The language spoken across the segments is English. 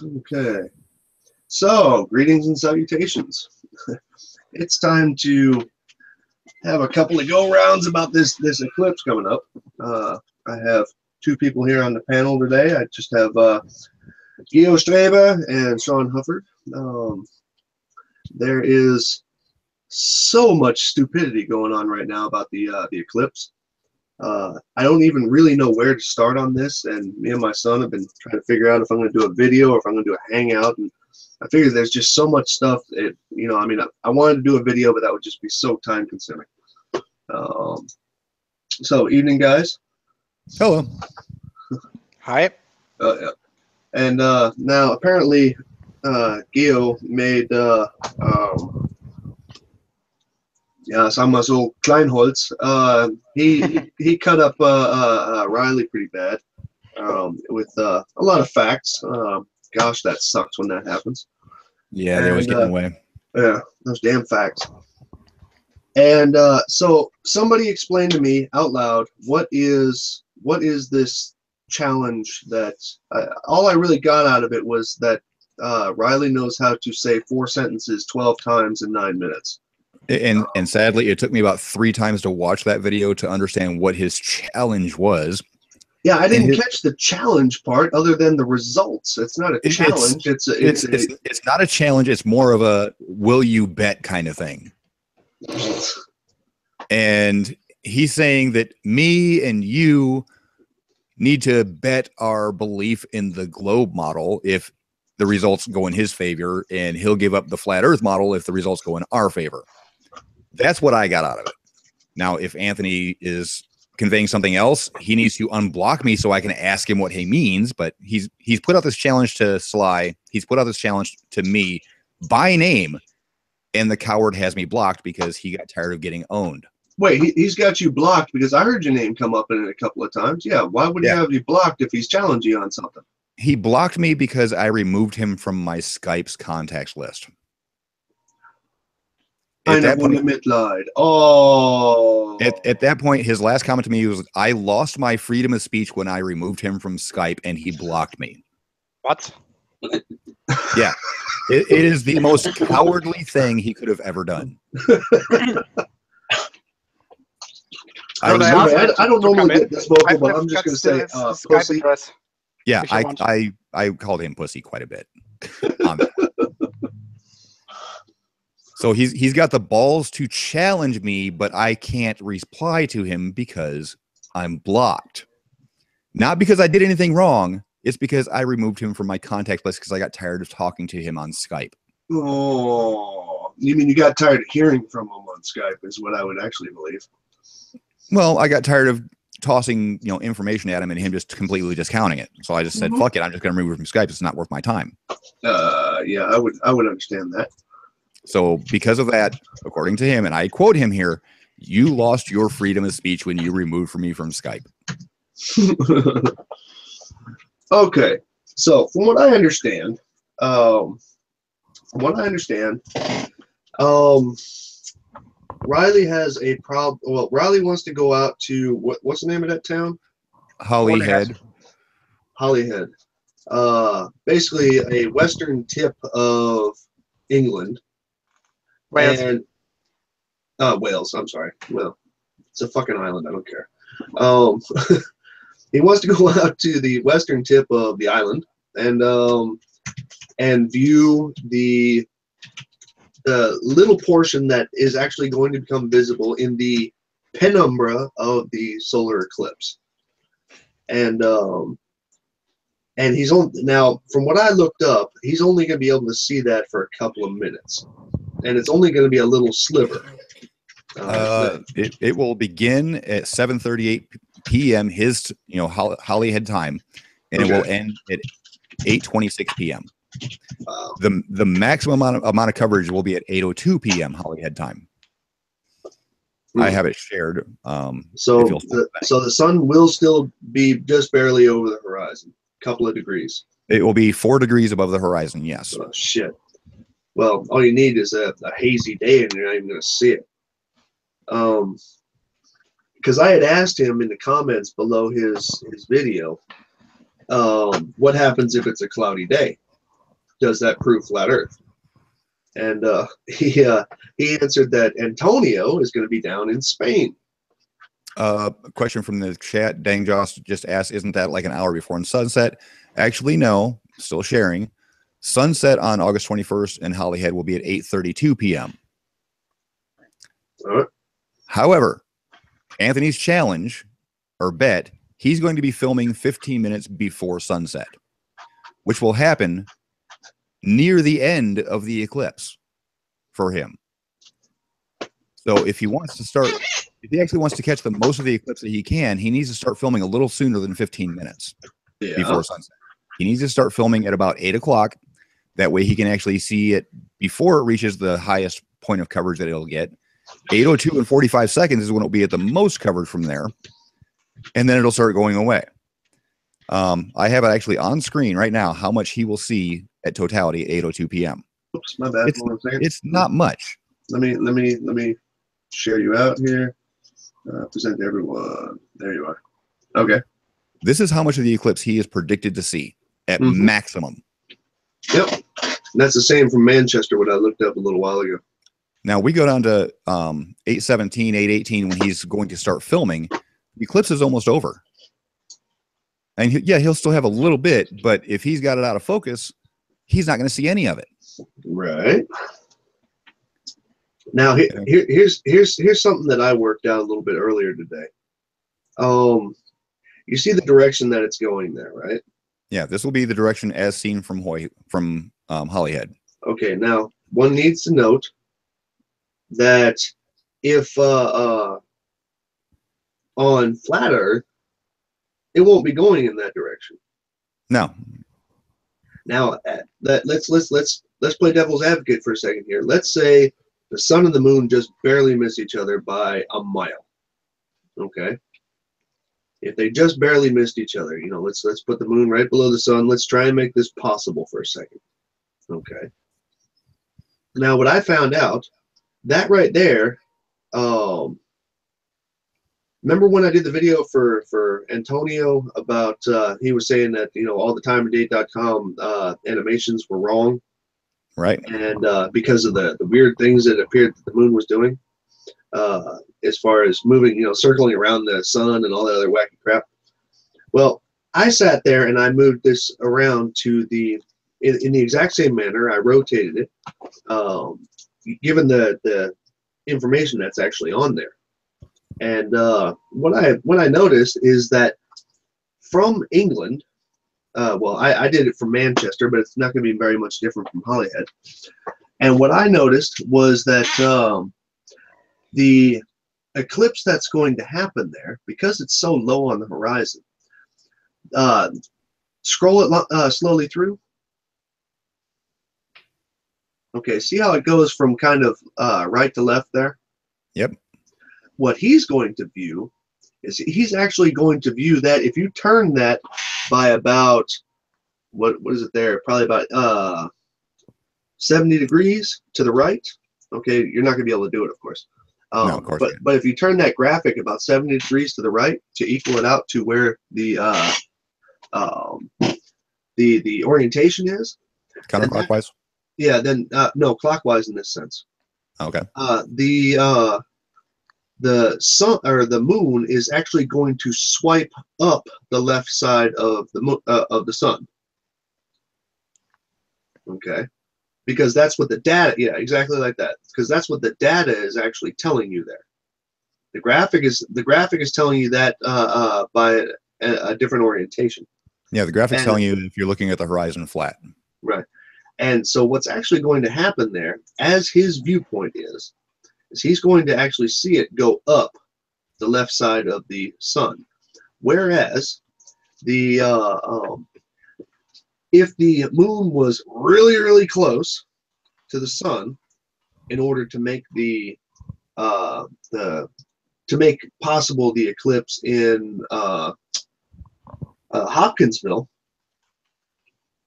Okay. So, greetings and salutations. It's time to have a couple of go-rounds about this eclipse coming up. I have two people here on the panel today. I just have Gio Streba and Sean Hufford. There is so much stupidity going on right now about the eclipse. I don't even really know where to start on this, and me and my son have been trying to figure out if I'm going to do a video or if I'm going to do a hangout. And I figure there's just so much stuff. I wanted to do a video, but that would just be so time consuming. So, evening, guys. Hello. Hi. Yeah. And now, apparently, Gio made so Kleinholz. He cut up Riley pretty bad with a lot of facts. Gosh, that sucks when that happens. Yeah, they always get in the way. Yeah, those damn facts. And so somebody explained to me out loud what is this challenge that all I really got out of it was that Riley knows how to say 4 sentences 12 times in 9 minutes. And sadly, it took me about 3 times to watch that video to understand what his challenge was. Yeah, I didn't catch the challenge part other than the results. It's not a challenge. It's not a challenge. It's more of a will you bet kind of thing. And he's saying that me and you need to bet our belief in the globe model if the results go in his favor, and he'll give up the flat earth model if the results go in our favor. That's what I got out of it. Now, if Anthony is conveying something else, he needs to unblock me so I can ask him what he means. But he's put out this challenge to Sly. He's put out this challenge to me by name, and the coward has me blocked because he got tired of getting owned. Wait, he's got you blocked because I heard your name come up in it a couple of times. Yeah, why would he have you blocked if he's challenging you on something? He blocked me because I removed him from my Skype's contacts list. At that point, his last comment to me was, I lost my freedom of speech when I removed him from Skype, and he blocked me. What? Yeah. It is the most cowardly thing he could have ever done. I don't normally get this vocal, but I'm just going to say pussy. Yeah, I called him pussy quite a bit. So he's got the balls to challenge me, but I can't reply to him because I'm blocked. Not because I did anything wrong. It's because I removed him from my contact list because I got tired of talking to him on Skype. Oh, you mean you got tired of hearing from him on Skype is what I would actually believe. Well, I got tired of tossing information at him and him just completely discounting it. So I just said, fuck it, I'm just going to remove him from Skype. It's not worth my time. Yeah, I would understand that. So because of that, according to him, and I quote him here, you lost your freedom of speech when you removed me from Skype. Okay, so from what I understand, Riley has a problem. Well, Riley wants to go out to what's the name of that town? Holyhead. Holyhead. Basically a western tip of England. Wales. And Wales, I'm sorry. Well, it's a fucking island, I don't care. He wants to go out to the western tip of the island and view the little portion that is actually going to become visible in the penumbra of the solar eclipse. And he's on now, from what I looked up, he's only going to be able to see that for a couple of minutes. And it's only going to be a little sliver. It will begin at 7:38 p.m. his Holyhead time, and it will end at 8:26 p.m. The maximum amount of coverage will be at 8:02 p.m. Holyhead time. I have it shared. So the sun will still be just barely over the horizon, a couple of degrees. It will be 4 degrees above the horizon. Yes. Oh shit. Well, all you need is a hazy day, and you're not even going to see it. Because I had asked him in the comments below his video, what happens if it's a cloudy day? does that prove flat Earth? And he answered that Antonio is going to be down in Spain. A question from the chat. Dang Joss just asked, isn't that like an hour before sunset? Actually, no. Still sharing. Sunset on August 21st in Hollyhead will be at 8:32 p.m. However, Anthony's challenge or bet, he's going to be filming 15 minutes before sunset, which will happen near the end of the eclipse for him. So if he wants to start, if he actually wants to catch the most of the eclipse that he can, he needs to start filming a little sooner than 15 minutes before sunset. He needs to start filming at about 8 o'clock. That way he can actually see it before it reaches the highest point of coverage that it'll get. 8:02 and 45 seconds is when it'll be at the most coverage from there. And then it'll start going away. I have it actually on screen right now how much he will see at totality at 8:02 p.m. Oops, my bad. It's not much. Let me share you out here. Present to everyone. There you are. Okay. This is how much of the eclipse he is predicted to see at maximum. Yep. And that's the same from Manchester, what I looked up a little while ago. Now we go down to 8:17, 8:18 when he's going to start filming. The eclipse is almost over. And he'll still have a little bit, but if he's got it out of focus, he's not going to see any of it. Right. Now here's something that I worked out a little bit earlier today. You see the direction that it's going there, right? Yeah, this will be the direction as seen from Hollyhead. Okay, now one needs to note that if on flat Earth, it won't be going in that direction. No. Now let's play devil's advocate for a second here. Let's say the sun and the moon just barely miss each other by a mile. Okay. If they just barely missed each other, you know, let's put the moon right below the sun. Let's try and make this possible for a second. Okay. Now what I found out, that right there, remember when I did the video for Antonio about he was saying that, you know, all the timerdate.com animations were wrong. Right. And because of the weird things that appeared that the moon was doing, as far as moving, you know, circling around the sun and all that other wacky crap. Well, I sat there and I moved this around to in the exact same manner. I rotated it, given the information that's actually on there. And what I noticed is that from England, well, I did it from Manchester, but it's not going to be very much different from Hollyhead. And what I noticed was that the eclipse that's going to happen there, because it's so low on the horizon, scroll it slowly through. Okay, see how it goes from kind of right to left there? Yep. What he's going to view is he's actually going to view that if you turn that by about, what is it there? Probably about 70 degrees to the right. Okay, you're not going to be able to do it, of course. No, of course. But if you turn that graphic about 70 degrees to the right to equal it out to where the orientation is. Counterclockwise? Yeah, then no, clockwise in this sense. Okay. The sun or the moon is actually going to swipe up the left side of the sun. Okay, because that's what the data. Yeah, exactly like that. Because that's what the data is actually telling you there. The graphic is telling you that by a different orientation. Yeah, the graphic's telling you if you're looking at the horizon flat. Right. And so what's actually going to happen there, as his viewpoint is he's going to actually see it go up the left side of the sun. Whereas the if the moon was really, really close to the sun, in order to make to make possible the eclipse in Hopkinsville,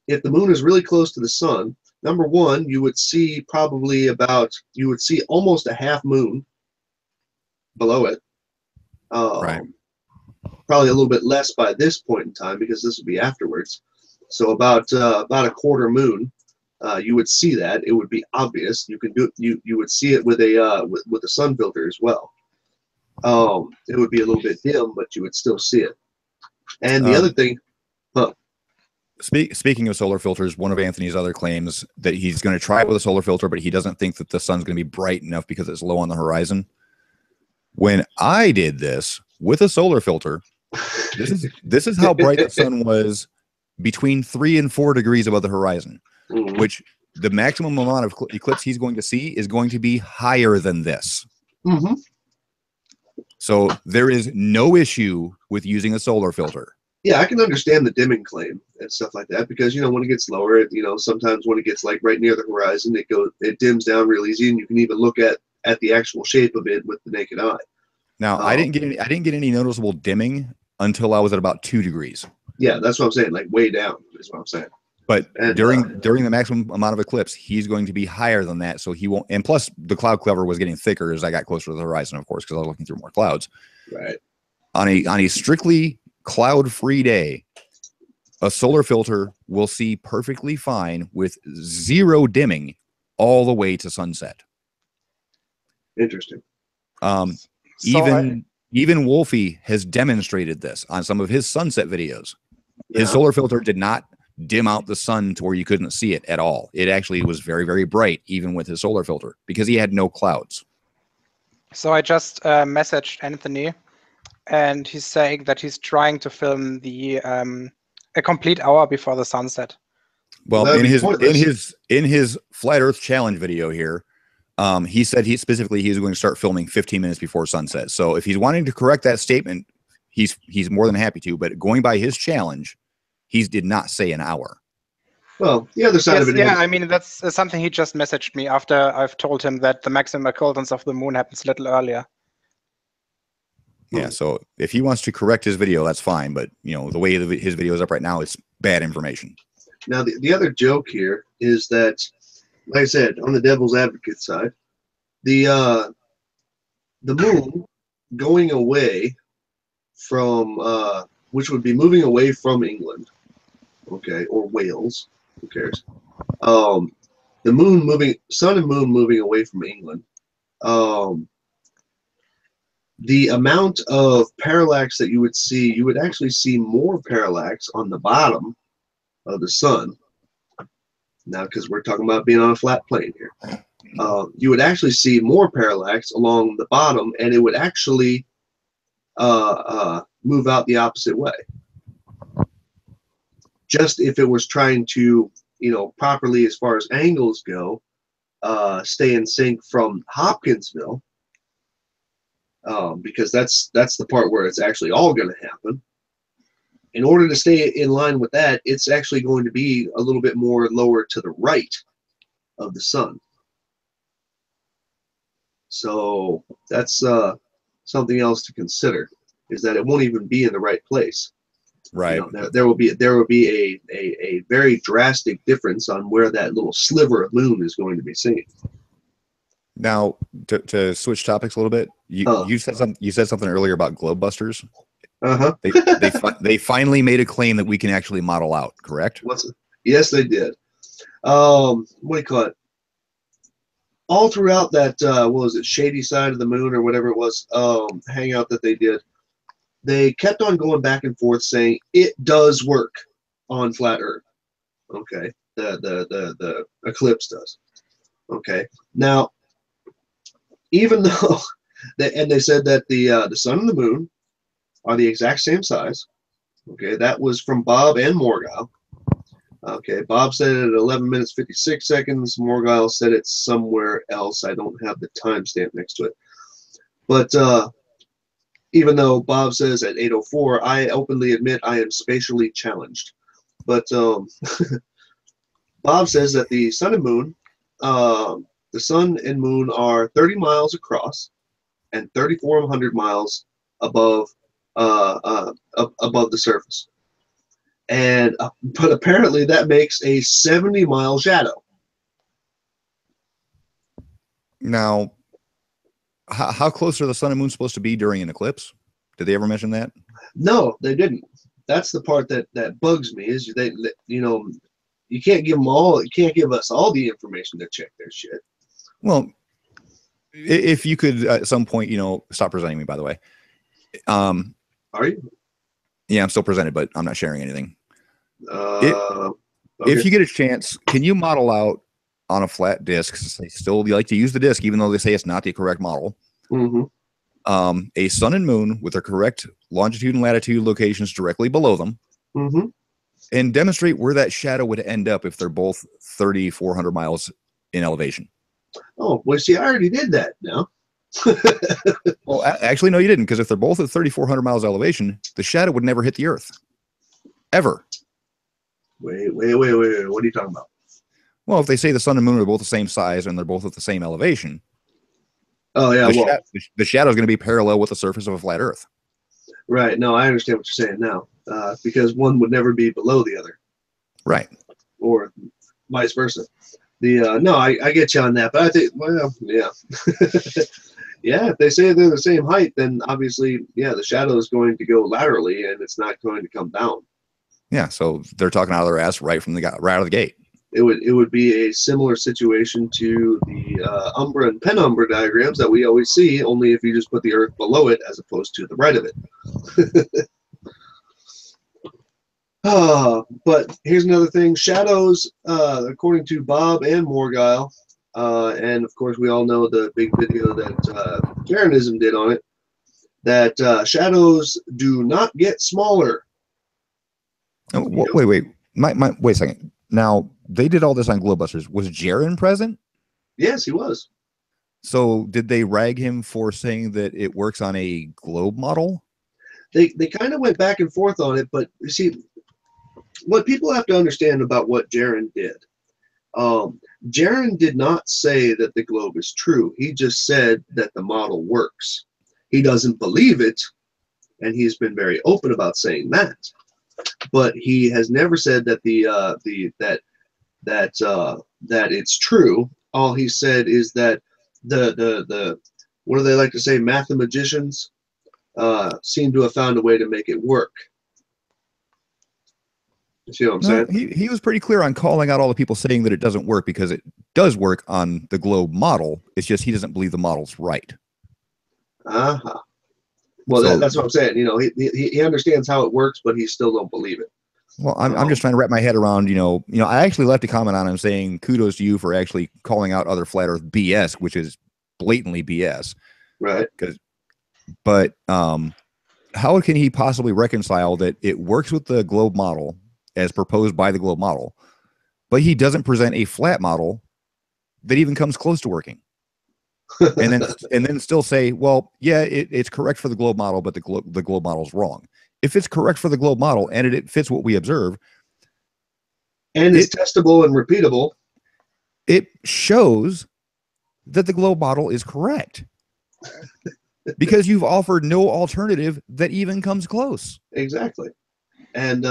if the moon is really close to the sun, number one, you would see almost a half moon below it. Right. Probably a little bit less by this point in time because this would be afterwards. So about a quarter moon. you would see that. It would be obvious. You can do it. You would see it with a sun filter as well. It would be a little bit dim, but you would still see it. And the other thing, speaking of solar filters, one of Anthony's other claims that he's going to try it with a solar filter, but he doesn't think that the sun's going to be bright enough because it's low on the horizon. When I did this with a solar filter, this is how bright the sun was between 3 and 4 degrees above the horizon, which the maximum amount of eclipse he's going to see is going to be higher than this. So there is no issue with using a solar filter. Yeah, I can understand the dimming claim and stuff like that because, when it gets lower, sometimes when it gets like right near the horizon, it dims down real easy, and you can even look at the actual shape of it with the naked eye. Now, I didn't get any noticeable dimming until I was at about 2 degrees. Yeah, that's what I'm saying. Like way down is what I'm saying. But during the maximum amount of eclipse, he's going to be higher than that, so he won't. And plus, the cloud cover was getting thicker as I got closer to the horizon, of course, because I was looking through more clouds. Right. On a strictly cloud-free day, a solar filter will see perfectly fine with 0 dimming all the way to sunset. Interesting. Even Wolfie has demonstrated this on some of his sunset videos. His solar filter did not dim out the sun to where you couldn't see it at all. It actually was very, very bright, even with his solar filter, because he had no clouds. So I just messaged Anthony, and he's saying that he's trying to film a complete hour before the sunset. Well, in his Flat Earth Challenge video here, he said he's going to start filming 15 minutes before sunset. So if he's wanting to correct that statement, he's more than happy to. But going by his challenge, he did not say an hour. Well, the other side of it. Yeah, I mean, that's something he just messaged me after I've told him that the maximum occurrence of the moon happens a little earlier. Yeah, so if he wants to correct his video, that's fine. But, the way his video is up right now, it's bad information. Now, the other joke here is that, like I said, on the devil's advocate side, the moon going away from, which would be moving away from England, okay, or Wales, who cares? Sun and moon moving away from England. The amount of parallax that you would actually see more parallax on the bottom of the sun. Now, because we're talking about being on a flat plane here, you would actually see more parallax along the bottom, and it would actually move out the opposite way. Just if it was trying to, properly as far as angles go, stay in sync from Hopkinsville, because that's the part where it's actually all going to happen. In order to stay in line with that, it's actually going to be a little bit more lower to the right of the sun. So that's something else to consider, is that it won't even be in the right place. Right. There will be a very drastic difference on where that little sliver of moon is going to be seen. Now, to switch topics a little bit, you said something earlier about globe busters. They finally made a claim that we can actually model out, correct? Yes, they did. What do you call it? All throughout that, what was it, shady side of the moon or whatever it was, hangout that they did, they kept on going back and forth saying it does work on flat Earth. Okay, the eclipse does. Okay, now even though they said that the sun and the moon are the exact same size. Okay, that was from Bob and Morgile. Okay, Bob said it at 11 minutes 56 seconds. Morgile said it somewhere else. I don't have the timestamp next to it. But even though Bob says at 8:04, I openly admit I am spatially challenged. But Bob says that the sun and moon are 30 miles across and 3,400 miles above the surface, and but apparently that makes a 70-mile shadow. Now, how close are the sun and moon supposed to be during an eclipse? Did they ever mention that? No, they didn't. That's the part that bugs me, is you you can't give them all. You can't give us all the information to check their shit. Well, if you could at some point, stop presenting me, by the way. Are you? Yeah, I'm still presented, but I'm not sharing anything. Okay. If you get a chance, can you model out on a flat disk? They still like to use the disk, even though they say it's not the correct model. A sun and moon with their correct longitude and latitude locations directly below them, and demonstrate where that shadow would end up if they're both 3,400 miles in elevation. Oh, well, see, I already did that now. Well, actually, no, you didn't, because if they're both at 3,400 miles elevation, the shadow would never hit the Earth. Ever. Wait. What are you talking about? Well, if they say the sun and moon are both the same size and they're both at the same elevation, oh yeah, the shadow is going to be parallel with the surface of a flat Earth. Right. No, I understand what you're saying now, because one would never be below the other. Right. Or vice versa. No, I get you on that, but I think, well, yeah. Yeah, if they say they're the same height, then obviously, yeah, the shadow is going to go laterally and it's not going to come down. Yeah, so they're talking out of their ass right out of the gate. It would be a similar situation to the umbra and penumbra diagrams that we always see, only if you just put the Earth below it as opposed to the right of it. But here's another thing. Shadows, according to Bob and Morgile, and of course we all know the big video that Jeranism did on it, that shadows do not get smaller. Oh, wait. Wait a second. Now, they did all this on Globebusters. Was Jaren present? Yes, he was. So did they rag him for saying that it works on a globe model? They kind of went back and forth on it, but you see, what people have to understand about what Jaren did. Jaren did not say that the globe is true. He just said that the model works. He doesn't believe it, and he's been very open about saying that. But he has never said that that it's true. All he said is that the what do they like to say? Mathematicians seem to have found a way to make it work. You see what I'm saying? He was pretty clear on calling out all the people saying that it doesn't work, because it does work on the globe model. It's just he doesn't believe the model's right. Well, so, that's what I'm saying. He understands how it works, but he still don't believe it. Well, I'm just trying to wrap my head around, I actually left a comment on him saying kudos to you for actually calling out other flat Earth BS, which is blatantly BS. Right. But how can he possibly reconcile that it works with the globe model as proposed by the globe model, but he doesn't present a flat model that even comes close to working? and then still say, well, yeah, it's correct for the globe model, but the globe model is wrong. If it's correct for the globe model and it fits what we observe, and it's testable and repeatable, it shows that the globe model is correct, because you've offered no alternative that even comes close. Exactly. And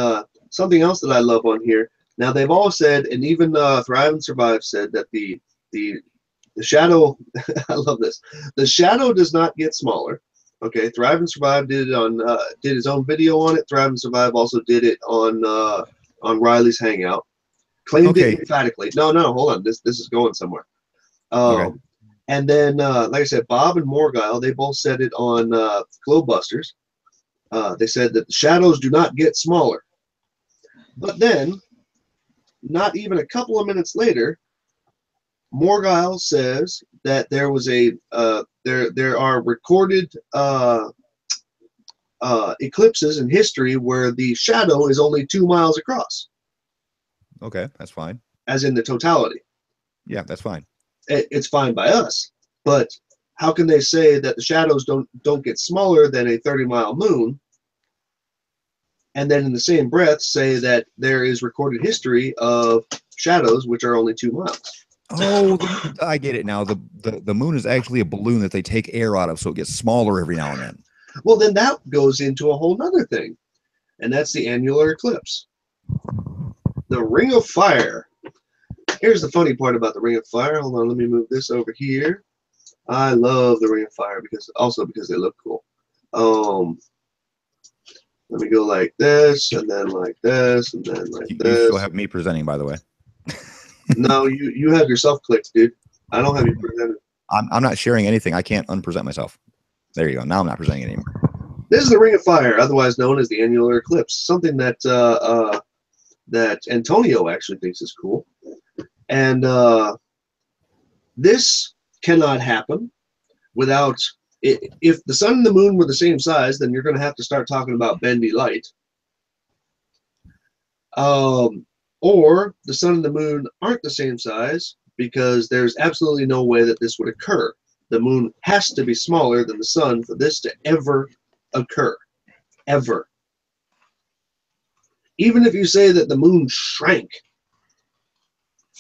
something else that I love on here. Now, they've all said, and even Thrive and Survive said, that the shadow, I love this, the shadow does not get smaller. Okay, Thrive and Survive did it on did his own video on it. Thrive and Survive also did it on Riley's Hangout. Claimed it emphatically. No, hold on. This is going somewhere. Okay. And then, like I said, Bob and Morgile, they both said it on Globebusters. They said that the shadows do not get smaller. But then, not even a couple of minutes later, Morgile says that there was there are recorded eclipses in history where the shadow is only 2 miles across. Okay, that's fine. As in the totality. Yeah, that's fine. It's fine by us, but how can they say that the shadows don't get smaller than a 30-mile moon, and then in the same breath say that there is recorded history of shadows which are only 2 miles? Oh, I get it now. The moon is actually a balloon that they take air out of, so it gets smaller every now and then. Well, then that goes into a whole nother thing, and that's the annular eclipse. The Ring of Fire. Here's the funny part about the Ring of Fire. Hold on, let me move this over here. I love the Ring of Fire because they look cool. Let me go like this, and then like this, and then like this. You still have me presenting, by the way. No, you have yourself clicked, dude. I don't have you presented. I'm not sharing anything. I can't unpresent myself. There you go. Now I'm not presenting anymore. This is the Ring of Fire, otherwise known as the annular eclipse. Something that that Antonio actually thinks is cool, and this cannot happen without. If the sun and the moon were the same size, then you're going to have to start talking about bendy light. Or the sun and the moon aren't the same size, because there's absolutely no way that this would occur. The moon has to be smaller than the sun for this to ever occur. Ever. Even if you say that the moon shrank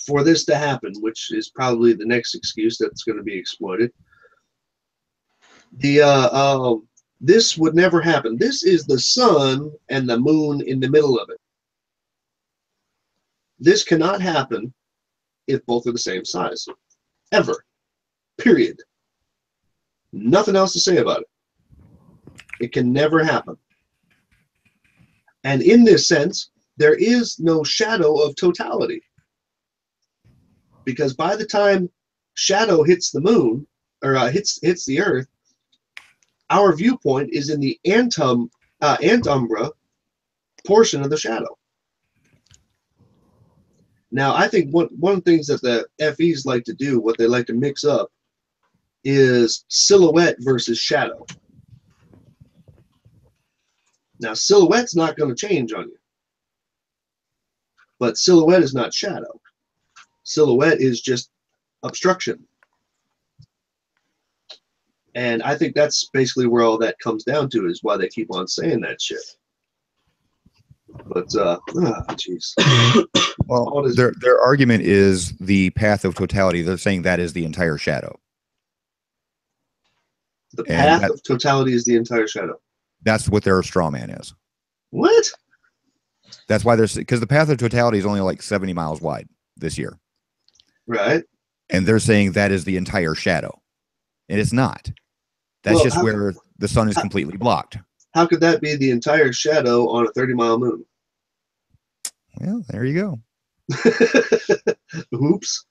for this to happen, which is probably the next excuse that's going to be exploited, this would never happen. This is the sun and the moon in the middle of it. This cannot happen if both are the same size. Ever. Period. Nothing else to say about it. It can never happen. And in this sense, there is no shadow of totality. Because by the time shadow hits the moon, or hits the Earth, our viewpoint is in the antumbra portion of the shadow. Now, I think one of the things that the FEs like to do, what they like to mix up, is silhouette versus shadow. Now, silhouette's not going to change on you. But silhouette is not shadow. Silhouette is just obstruction. And I think that's basically where all that comes down to, is why they keep on saying that shit. But, jeez. Well, their argument is the path of totality. They're saying that is the entire shadow. The path of totality is the entire shadow. That's what their straw man is. What? That's why there's, because the path of totality is only like 70 miles wide this year. Right. And they're saying that is the entire shadow. And it's not. That's just where the sun is completely blocked. How could that be the entire shadow on a 30-mile moon? Well, there you go. Oops.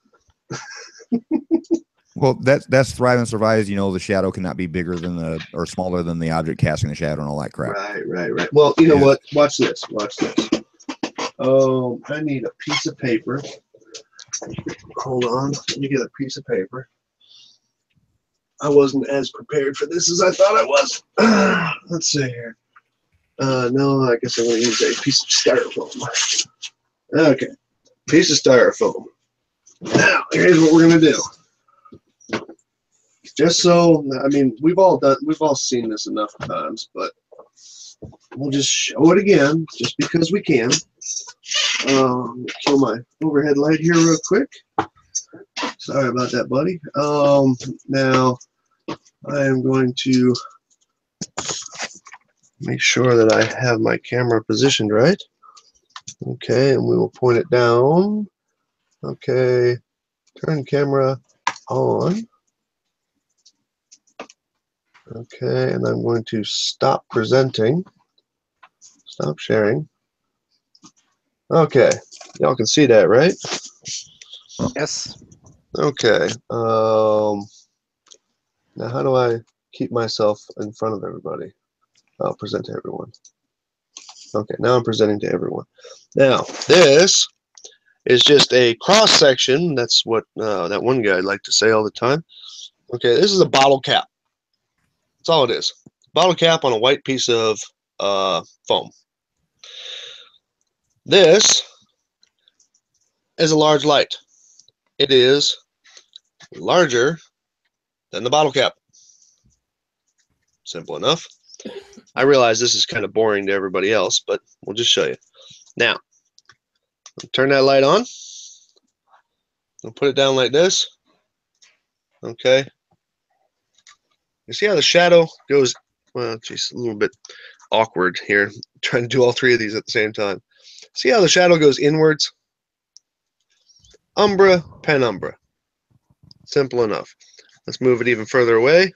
Well, that's thrive and survive. You know, the shadow cannot be bigger than or smaller than the object casting the shadow and all that crap. Right. Well, you know what? Watch this. Oh, I need a piece of paper. Hold on. Let me get a piece of paper. I wasn't as prepared for this as I thought I was. Let's see here. No, I guess I'm going to use a piece of styrofoam. Okay. Piece of styrofoam. Now, here's what we're going to do. Just so, I mean, we've all seen this enough times, but we'll just show it again, just because we can. Kill my overhead light here real quick. Sorry about that, buddy. Now, I am going to make sure that I have my camera positioned right. Okay, and we will point it down. Okay, turn camera on. Okay, and I'm going to stop presenting. Stop sharing. Okay, y'all can see that, right? Yes. Okay. Now, how do I keep myself in front of everybody? I'll present to everyone. Okay, now I'm presenting to everyone. Now, this is just a cross section. That's what that one guy liked to say all the time. Okay, this is a bottle cap. That's all it is. Bottle cap on a white piece of foam. This is a large light. It is larger than the bottle cap. Simple enough. I realize this is kind of boring to everybody else, but we'll just show you. Now, turn that light on. I'll put it down like this. Okay. You see how the shadow goes, well, geez, a little bit awkward here, trying to do all three of these at the same time. See how the shadow goes inwards? Umbra, penumbra. Simple enough. Let's move it even further away.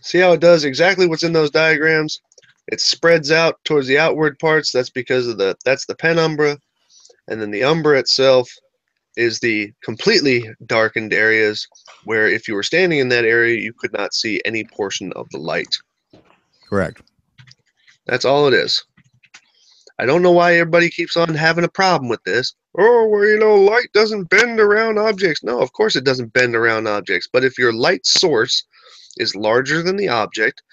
See how it does exactly what's in those diagrams? It spreads out towards the outward parts. That's because of that's the penumbra, and then the umbra itself is the completely darkened areas where if you were standing in that area, you could not see any portion of the light. Correct. That's all it is. I don't know why everybody keeps on having a problem with this. Oh, well, you know, light doesn't bend around objects. No, of course it doesn't bend around objects. But if your light source is larger than the object,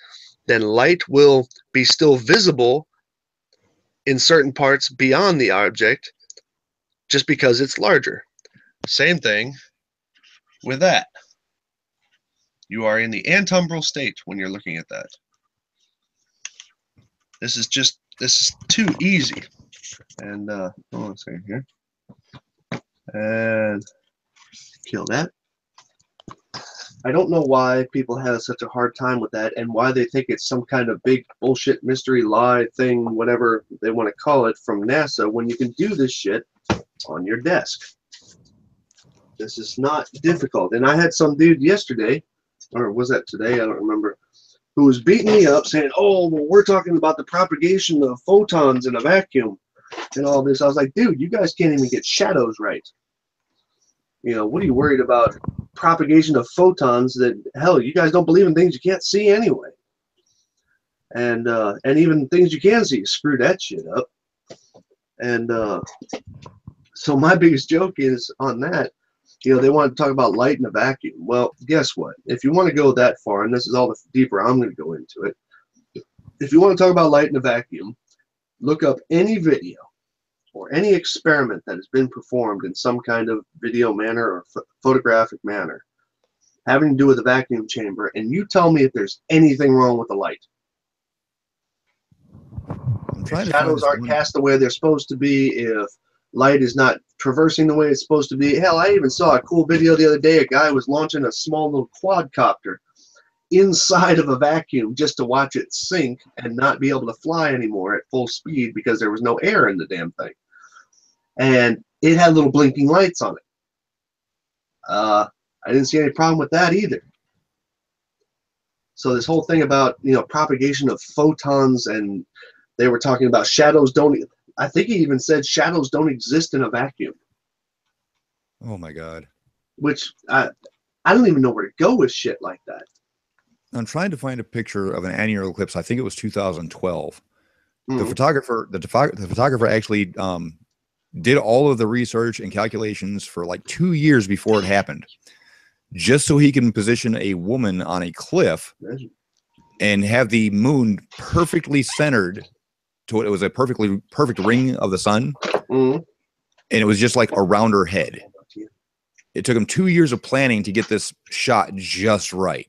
then light will be still visible in certain parts beyond the object just because it's larger. Same thing with that. You are in the antumbral state when you're looking at that. This is too easy. And hold on a second here. And kill that. I don't know why people have such a hard time with that and why they think it's some kind of big bullshit mystery lie thing, whatever they want to call it, from NASA, when you can do this shit on your desk. This is not difficult. And I had some dude yesterday, or was that today? I don't remember, who was beating me up saying, oh, well, we're talking about the propagation of photons in a vacuum and all this. I was like, dude, you guys can't even get shadows right. You know, what are you worried about? Propagation of photons that, hell, you guys don't believe in things you can't see anyway. And even things you can see, screw that shit up. And so my biggest joke is on that, you know, they want to talk about light in a vacuum. Well, guess what? If you want to go that far, and this is all the deeper I'm going to go into it, if you want to talk about light in a vacuum, look up any video or any experiment that has been performed in some kind of video manner or photographic manner having to do with a vacuum chamber, and you tell me if there's anything wrong with the light. If shadows aren't cast the way they're supposed to be, if light is not traversing the way it's supposed to be. Hell, I even saw a cool video the other day. A guy was launching a small little quadcopter inside of a vacuum just to watch it sink and not be able to fly anymore at full speed because there was no air in the damn thing. And it had little blinking lights on it. I didn't see any problem with that either. So this whole thing about, you know, propagation of photons, and they were talking about shadows don't, I think he even said shadows don't exist in a vacuum. Oh my God. Which I don't even know where to go with shit like that. I'm trying to find a picture of an annular eclipse. I think it was 2012. Mm. The photographer actually did all of the research and calculations for like 2 years before it happened, just so he can position a woman on a cliff and have the moon perfectly centered to it was a perfect ring of the sun. Mm. And it was just like around her head. It took him 2 years of planning to get this shot just right.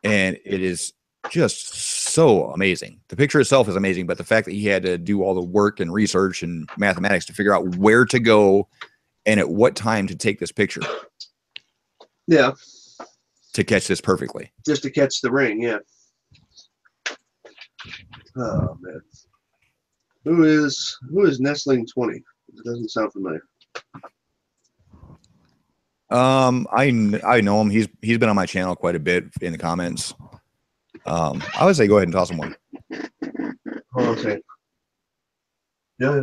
And it is just so amazing. The picture itself is amazing, but the fact that he had to do all the work and research and mathematics to figure out where to go and at what time to take this picture. Yeah. To catch this perfectly. Just to catch the ring, yeah. Oh man. Who is Nestling 20? It doesn't sound familiar. I know him. He's been on my channel quite a bit in the comments. I would say go ahead and toss him one. Hold on a second. Yeah.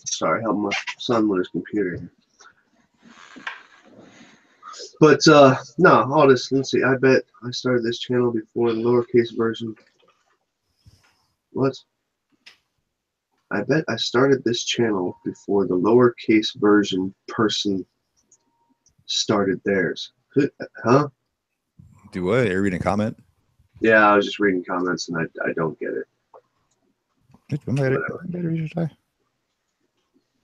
Sorry, help my son with his computer. But no, all this. Let's see. I bet I started this channel before the lowercase version. What? I bet I started this channel before the lowercase version person started theirs. Huh? Do what? Are you reading a comment? Yeah, I was just reading comments and I don't get it. I don't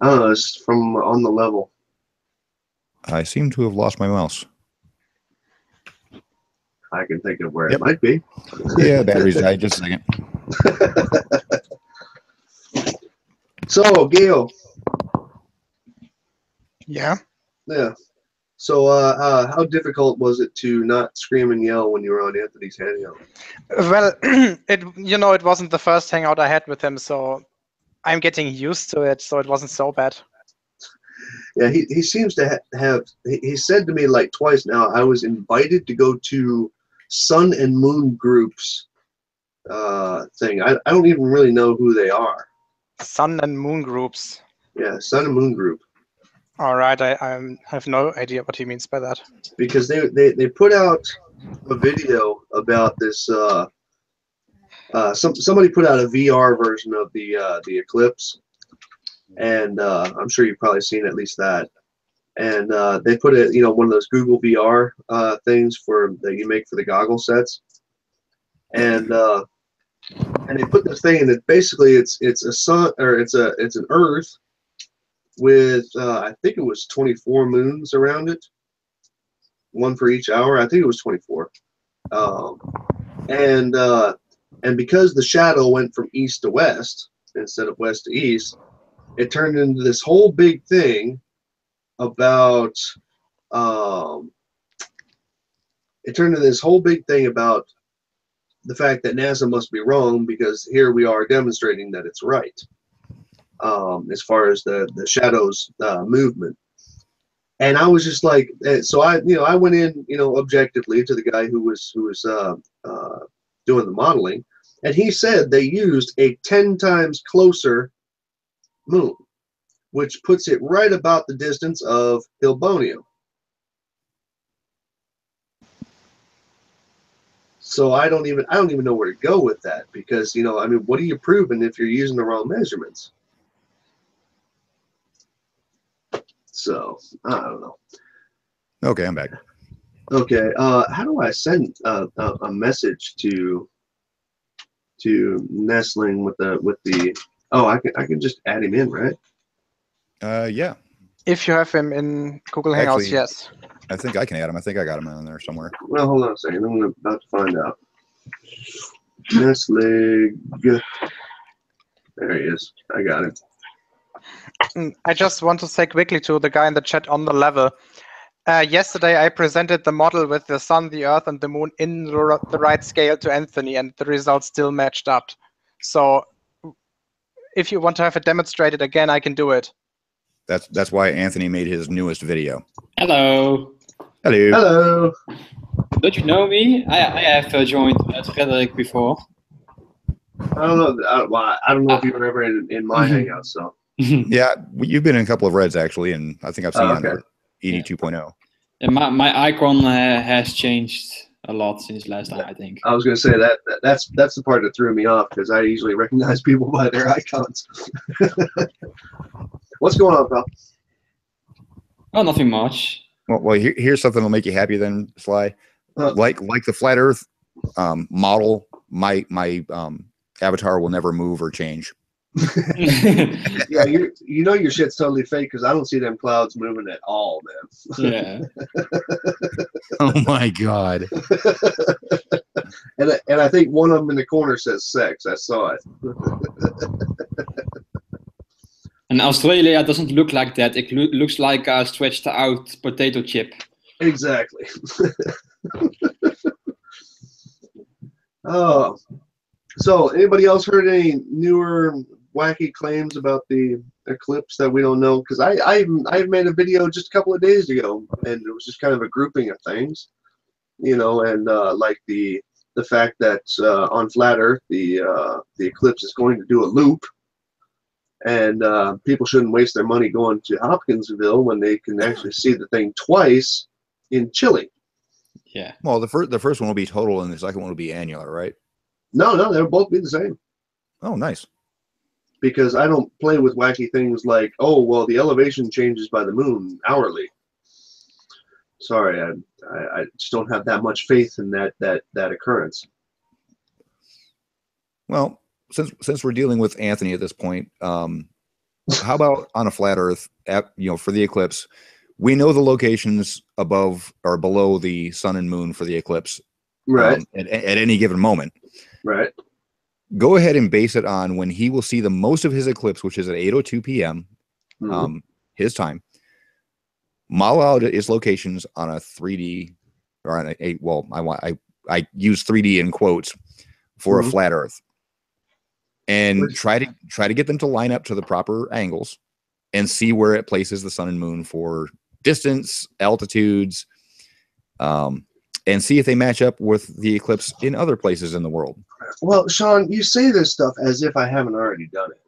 know, it's from on the level. I seem to have lost my mouse. I can think of where it might be. Yeah, batteries died. Just a second. So, Gail. Yeah. Yeah. So, how difficult was it to not scream and yell when you were on Anthony's hangout? Well, it wasn't the first hangout I had with him, so I'm getting used to it. So it wasn't so bad. Yeah, he seems to have. He said to me like twice now, I was invited to go to sun and moon groups thing. I don't even really know who they are. Sun and moon groups. Yeah, Sun and Moon Group. All right, I have no idea what he means by that. Because they put out a video about this. Somebody put out a VR version of the eclipse, and I'm sure you've probably seen at least that. And they put it, one of those Google VR things that you make for the goggle sets, and they put this thing, and basically it's a sun, or it's an Earth with I think it was 24 moons around it, one for each hour. I think it was 24, and because the shadow went from east to west instead of west to east, it turned into this whole big thing about the fact that NASA must be wrong, because here we are demonstrating that it's right, as far as the shadows movement. And I was just like, so I went in, objectively to the guy who was doing the modeling, and he said they used a 10 times closer moon, which puts it right about the distance of Hillbonium. So I don't even know where to go with that, because what are you proving if you're using the wrong measurements? So I don't know. Okay, I'm back. Okay, how do I send a message to Nestling with the? Oh, I can just add him in, right? Yeah. If you have him in Google Hangouts, Actually, yes. I think I can add him. I think I got him in there somewhere. Well, hold on a second. I'm about to find out. Nestling. There he is. I got him. I just want to say quickly to the guy in the chat on the level. Yesterday, I presented the model with the sun, the earth, and the moon in the right scale to Anthony, and the results still matched up. So if you want to have it demonstrated again, I can do it. That's why Anthony made his newest video. Hello. Hello. Hello. Don't you know me? I have joined Frederick before. I don't know. I don't know if you were ever in my hangout. So Yeah, you've been in a couple of reds actually, and I think I've seen you okay. on ED 2.0. And my icon has changed a lot since last time, I think. I was going to say that's the part that threw me off, because I usually recognize people by their icons. What's going on, pal? Oh, nothing much. Well, here's something that'll make you happy then, Sly. Like the flat Earth model, my avatar will never move or change. Yeah, your shit's totally fake, because I don't see them clouds moving at all, man. Yeah. Oh my god. and I think one of them in the corner says sex. I saw it. And Australia doesn't look like that. It looks like a stretched out potato chip. Exactly. Oh, so anybody else heard any newer wacky claims about the eclipse that we don't know? Because I made a video just a couple of days ago, and it was just kind of a grouping of things, and like the fact that on flat Earth the eclipse is going to do a loop, and people shouldn't waste their money going to Hopkinsville when they can actually see the thing twice in Chile. Yeah. Well, the first one will be total, and the second one will be annular, right? No, they'll both be the same. Oh, nice. Because I don't play with wacky things like, oh, well, the elevation changes by the moon hourly. Sorry, I just don't have that much faith in that occurrence. Well, since we're dealing with Anthony at this point, how about on a flat Earth, for the eclipse, we know the locations above or below the sun and moon for the eclipse, right? At any given moment, right? Go ahead and base it on when he will see the most of his eclipse, which is at 8:02 p.m. His time. Model out its locations on a 3D or on I use 3D in quotes for a flat Earth, and try to get them to line up to the proper angles and see where it places the sun and moon for distance, altitudes, and see if they match up with the eclipse in other places in the world. Well, Sean, you say this stuff as if I haven't already done it.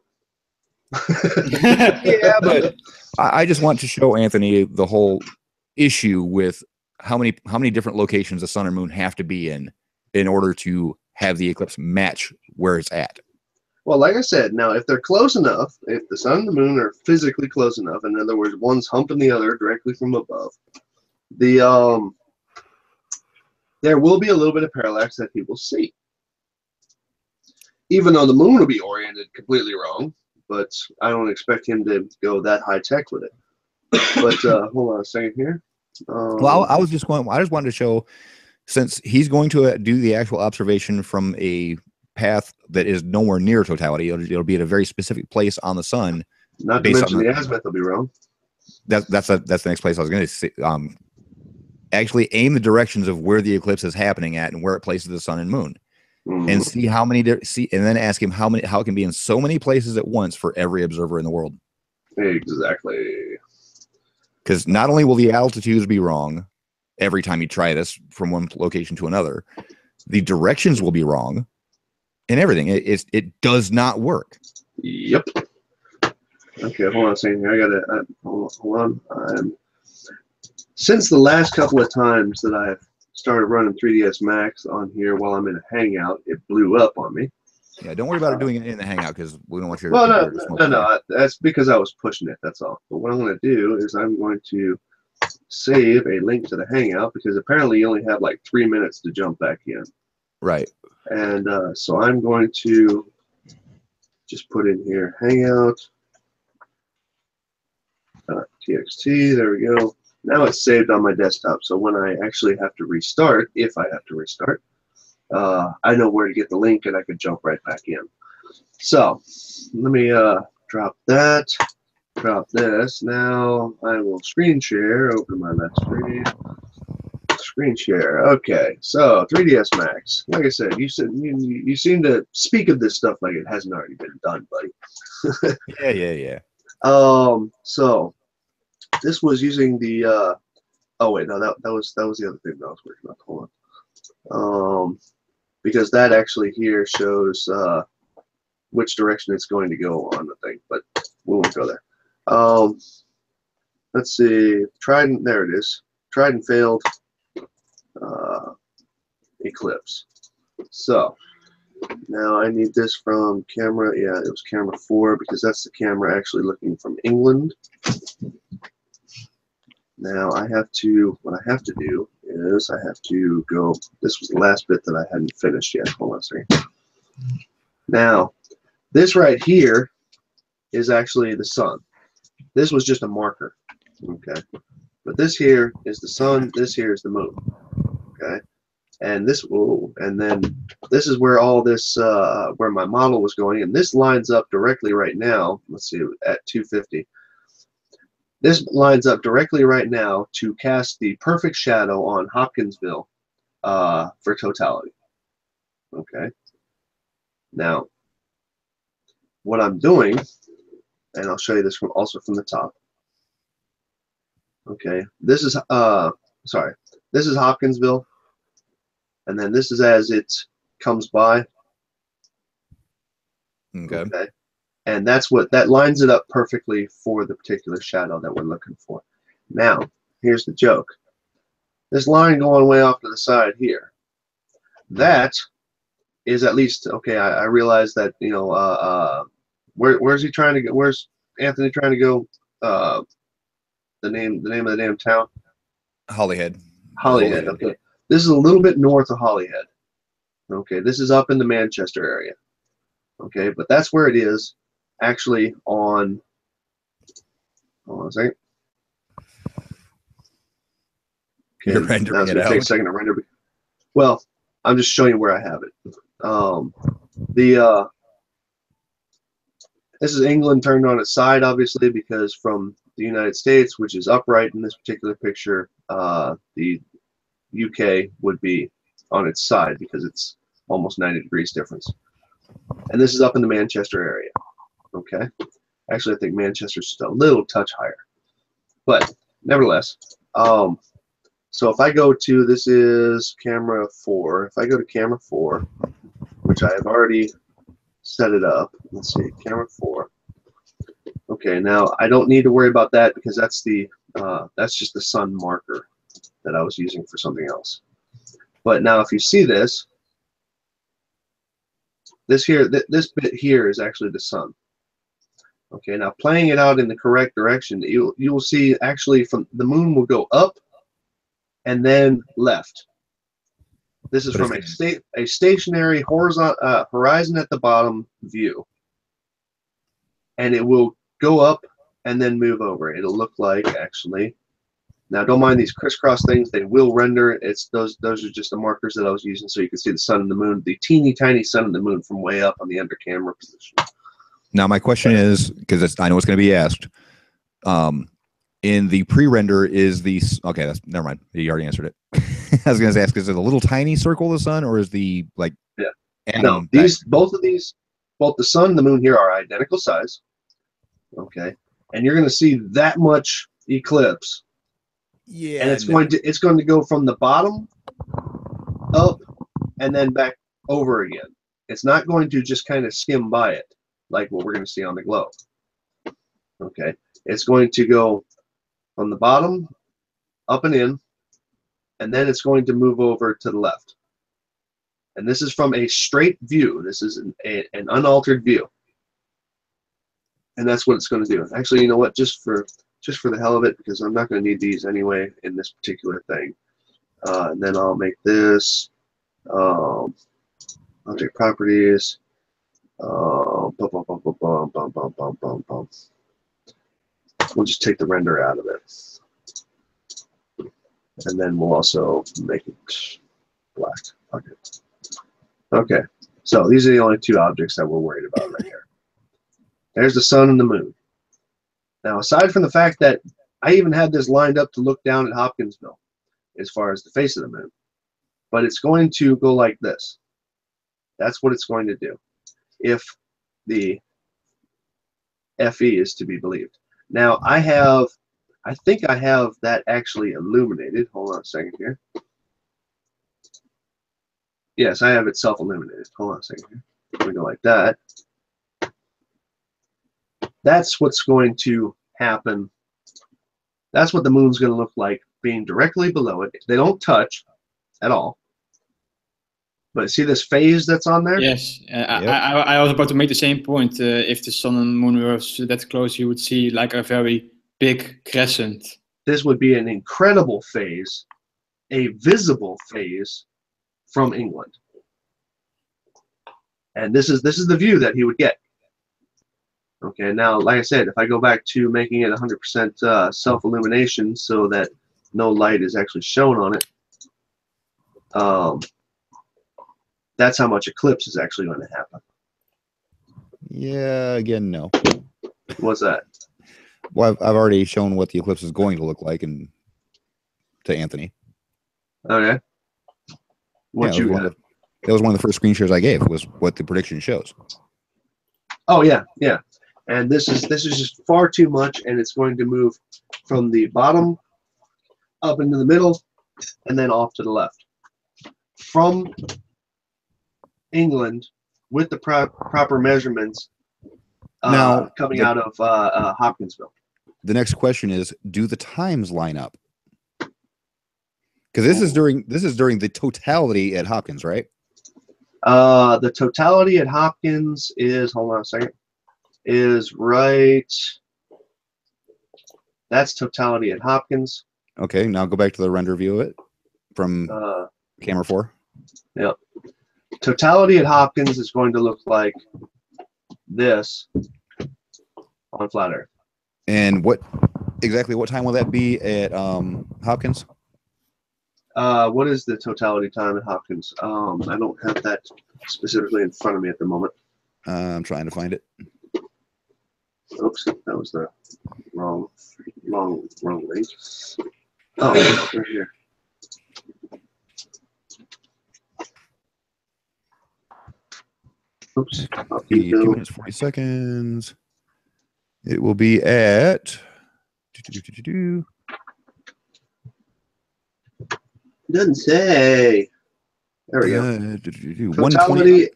Yeah, but I just want to show Anthony the whole issue with how many different locations the sun and moon have to be in order to have the eclipse match where it's at. Well, like I said, now if they're close enough, if the sun and the moon are physically close enough, in other words, one's humping the other directly from above, the there will be a little bit of parallax that people see. Even though the moon will be oriented completely wrong, but I don't expect him to go that high tech with it. But hold on a second here. Well, I just wanted to show, since he's going to do the actual observation from a path that is nowhere near totality, it'll be at a very specific place on the sun. Not to mention the azimuth will be wrong. That's the next place I was going to say. Actually aim the directions of where the eclipse is happening at and where it places the sun and moon, and see how many and then ask him how it can be in so many places at once for every observer in the world. Exactly. Because not only will the altitudes be wrong every time you try this from one location to another, the directions will be wrong and everything. It does not work. Yep. Okay, hold on a second here. I gotta hold on. Since the last couple of times that I've started running 3ds Max on here while I'm in a Hangout, it blew up on me. Yeah, don't worry about it doing it in the Hangout because we don't want you. Well, no, that's because I was pushing it. That's all. But what I'm going to do is I'm going to save a link to the Hangout because apparently you only have like 3 minutes to jump back in. Right. And so I'm going to just put in here Hangout. TXT. There we go. Now it's saved on my desktop. So when I actually have to restart, if I have to restart, I know where to get the link and I can jump right back in. So let me drop that, drop this. Now I will screen share, open my left screen, screen share. Okay, so 3ds Max. Like I said, you seem to speak of this stuff like it hasn't already been done, buddy. Yeah. So this was using the oh wait, no, that was the other thing that I was working on. Hold on. Because that actually here shows which direction it's going to go on the thing, but we won't go there. Let's see, there it is. Tried and failed eclipse. So now I need this from camera. Yeah, it was camera 4 because that's the camera actually looking from England. Now what I have to do is I have to go, this was the last bit that I hadn't finished yet. Hold on a second. Now, this right here is actually the sun. This was just a marker, okay? But this here is the sun, this here is the moon, okay? And this, and then this is where all this, where my model was going, and this lines up directly right now, let's see, at 250. This lines up directly right now to cast the perfect shadow on Hopkinsville for totality. Okay. Now, what I'm doing, and I'll show you this also from the top. Okay, this is this is Hopkinsville, and then this is as it comes by. Okay. And that's that lines it up perfectly for the particular shadow that we're looking for. Now, here's the joke. This line going way off to the side here, that is at least, okay, I realize that, you know, where's he trying to go? Where's Anthony trying to go? The name of the damn town? Holyhead. Holyhead, okay. This is a little bit north of Holyhead. Okay, this is up in the Manchester area. Okay, but that's where it is. Actually on, hold on a second. Okay, you're rendering now it's going to take a second to render. Well, I'm just showing you where I have it. This is England turned on its side, obviously, because from the United States, which is upright in this particular picture, the UK would be on its side because it's almost 90 degrees difference. And this is up in the Manchester area. Okay, actually I think Manchester's just a little touch higher, but nevertheless, so if I go to, this is camera 4, if I go to camera 4, which I have already set it up. Let's see, camera 4. Okay, now I don't need to worry about that because that's just the sun marker that I was using for something else. But now if you see this here, this bit here is actually the sun. Okay, now playing it out in the correct direction, you will see actually from the moon will go up and then left. This is from a stationary horizon at the bottom view, and it will go up and then move over. It'll look like, actually, now don't mind these crisscross things, they will render. It's those are just the markers that I was using so you can see the sun and the moon, the teeny tiny sun and the moon from way up on the under camera position. Now my question is, because I know it's going to be asked, in the pre-render is the okay? That's never mind. You already answered it. I was going to ask: is it a little tiny circle of the sun, or is the like? Yeah. No, both the sun and the moon here are identical size. Okay, and you're going to see that much eclipse. Yeah. And it's going to go from the bottom up and then back over again. It's not going to just kind of skim by it like what we're going to see on the globe. Okay, it's going to go from the bottom up and in, and then it's going to move over to the left. And this is from a straight view. This is an unaltered view. And that's what it's going to do. Actually, you know what? Just for the hell of it, because I'm not going to need these anyway in this particular thing. And then I'll make this object properties. We'll just take the render out of it. And then we'll also make it black. Okay, so these are the only two objects that we're worried about right here. There's the sun and the moon. Now, aside from the fact that I even had this lined up to look down at Hopkinsville as far as the face of the moon, but it's going to go like this. That's what it's going to do if the FE is to be believed. Now, I think I have that actually illuminated. Hold on a second here. Yes, I have it self-illuminated. Hold on a second here. We go like that. That's what's going to happen. That's what the moon's going to look like being directly below it. They don't touch at all. But see this phase that's on there? Yes, I was about to make the same point. If the sun and moon were that close, you would see like a very big crescent. This would be an incredible phase, a visible phase from England. And this is the view that he would get. Okay, now, like I said, if I go back to making it 100% self-illumination so that no light is actually shown on it, that's how much eclipse is actually going to happen. Yeah, again, no. What's that? Well, I've already shown what the eclipse is going to look like to Anthony. Okay. What you got? That was one of the first screen shares I gave, was what the prediction shows. Oh, yeah, yeah. And this is just far too much, and it's going to move from the bottom up into the middle and then off to the left. From England, with the proper measurements now coming out of Hopkinsville. The next question is, do the times line up? Because this is during the totality at Hopkins, right? The totality at Hopkins is, hold on a second, is right. That's totality at Hopkins. Okay, now go back to the render view of it from camera 4. Yep. Totality at Hopkins is going to look like this on flat Earth. And what time will that be at Hopkins? What is the totality time at Hopkins? I don't have that specifically in front of me at the moment. I'm trying to find it. Oops, that was the wrong link. Oh, right here. Oops. 2 minutes 40 seconds. It will be at. Doesn't say. There we go. Totality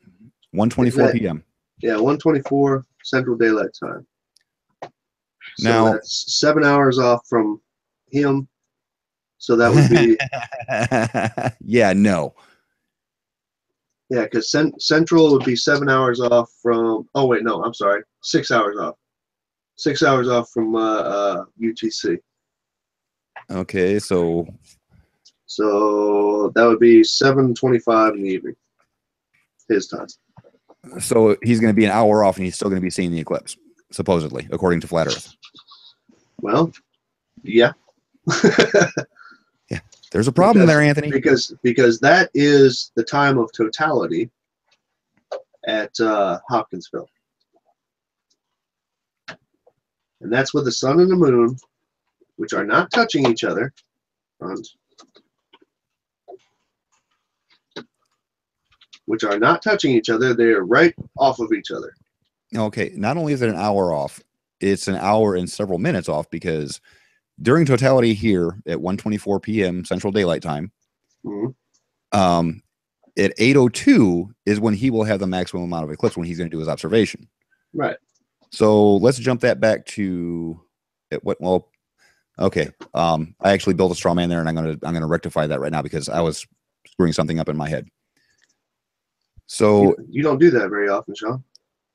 1:24 p.m. Yeah, 1:24 Central Daylight Time. So Now that's 7 hours off from him. So that would be yeah, no. yeah, because Central would be 7 hours off from. Oh wait, no, I'm sorry, 6 hours off. 6 hours off from UTC. Okay, so that would be 7:25 in the evening, his time. he's going to be an hour off, and he's still going to be seeing the eclipse, supposedly, according to Flat Earth. Well, yeah. Yeah, there's a problem there, Anthony. Because that is the time of totality at Hopkinsville. And that's with the sun and the moon, which are not touching each other, they are right off of each other. Okay, not only is it an hour off, it's an hour and several minutes off, because during totality here at 1:24 p.m. Central Daylight Time, at 8:02 is when he will have the maximum amount of eclipse, when he's going to do his observation. Right. So let's jump that back to okay. I actually built a straw man there, and I'm gonna rectify that right now, because I was screwing something up in my head. So you don't do that very often, Sean.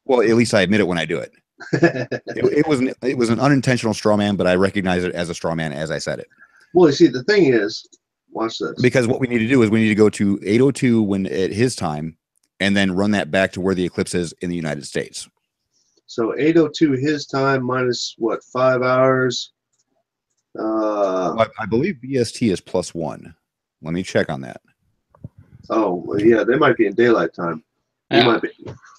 Well, at least I admit it when I do it. It was an unintentional straw man, but I recognize it as a straw man as I said it. Well, you see, the thing is, watch this. Because what we need to do is we need to go to 8:02 when at his time, and then run that back to where the eclipse is in the United States. So 8:02 his time minus what, 5 hours? I believe BST is +1. Let me check on that. Oh, well, yeah, they might be in daylight time. They might be.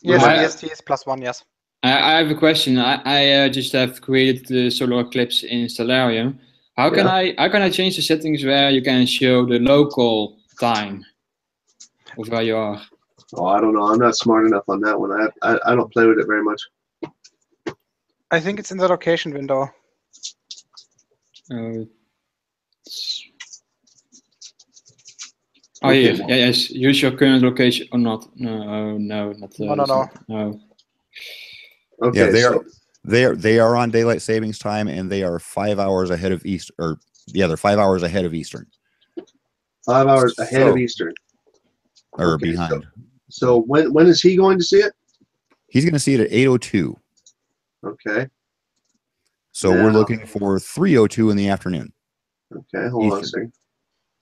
Yes, Well, BST is +1, yes. I have a question. I just have created the solar eclipse in Stellarium. How can I change the settings where you can show the local time of where you are? Oh, I don't know. I'm not smart enough on that one. I don't play with it very much. I think it's in the location window. Oh, Okay, yeah, yes. Use your current location or not? No, not. No. Okay, yeah, they are on daylight savings time, and they are 5 hours ahead of Eastern. Or yeah, they're 5 hours ahead of Eastern. 5 hours ahead of Eastern. Or Okay, behind. So when is he going to see it? He's going to see it at 8:02. Okay. So we're looking for 3:02 in the afternoon. Okay, hold on a second.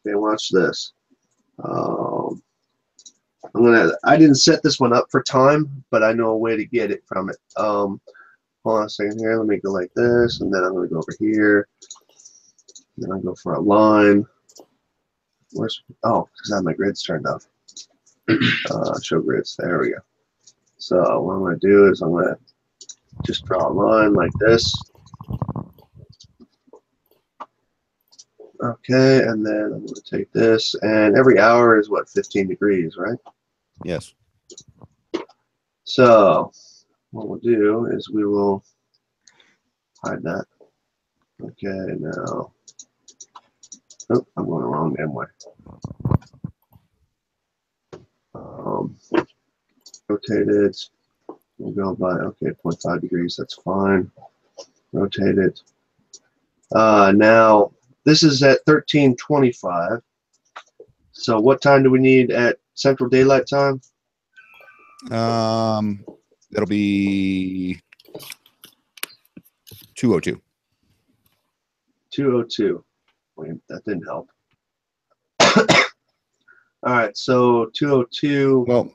Okay, watch this. I didn't set this one up for time, but I know a way to get it from it. Hold on a second here. Let me go like this, and then I'm going to go over here. Then I'll go for a line. Because I have my grids turned off. Show grids. There we go. So what I'm going to do is I'm going to just draw a line like this. Okay, and then I'm going to take this, and every hour is what, 15 degrees, right? Yes. So what we'll do is we will hide that. Okay, now. Oh, I'm going the wrong damn way. Rotate it. We'll go by, 0.5 degrees. That's fine. Rotate it. Now, this is at 13:25. So what time do we need at Central Daylight Time? That'll be 2:02. 2:02. Wait, that didn't help. All right, so 2:02. Well,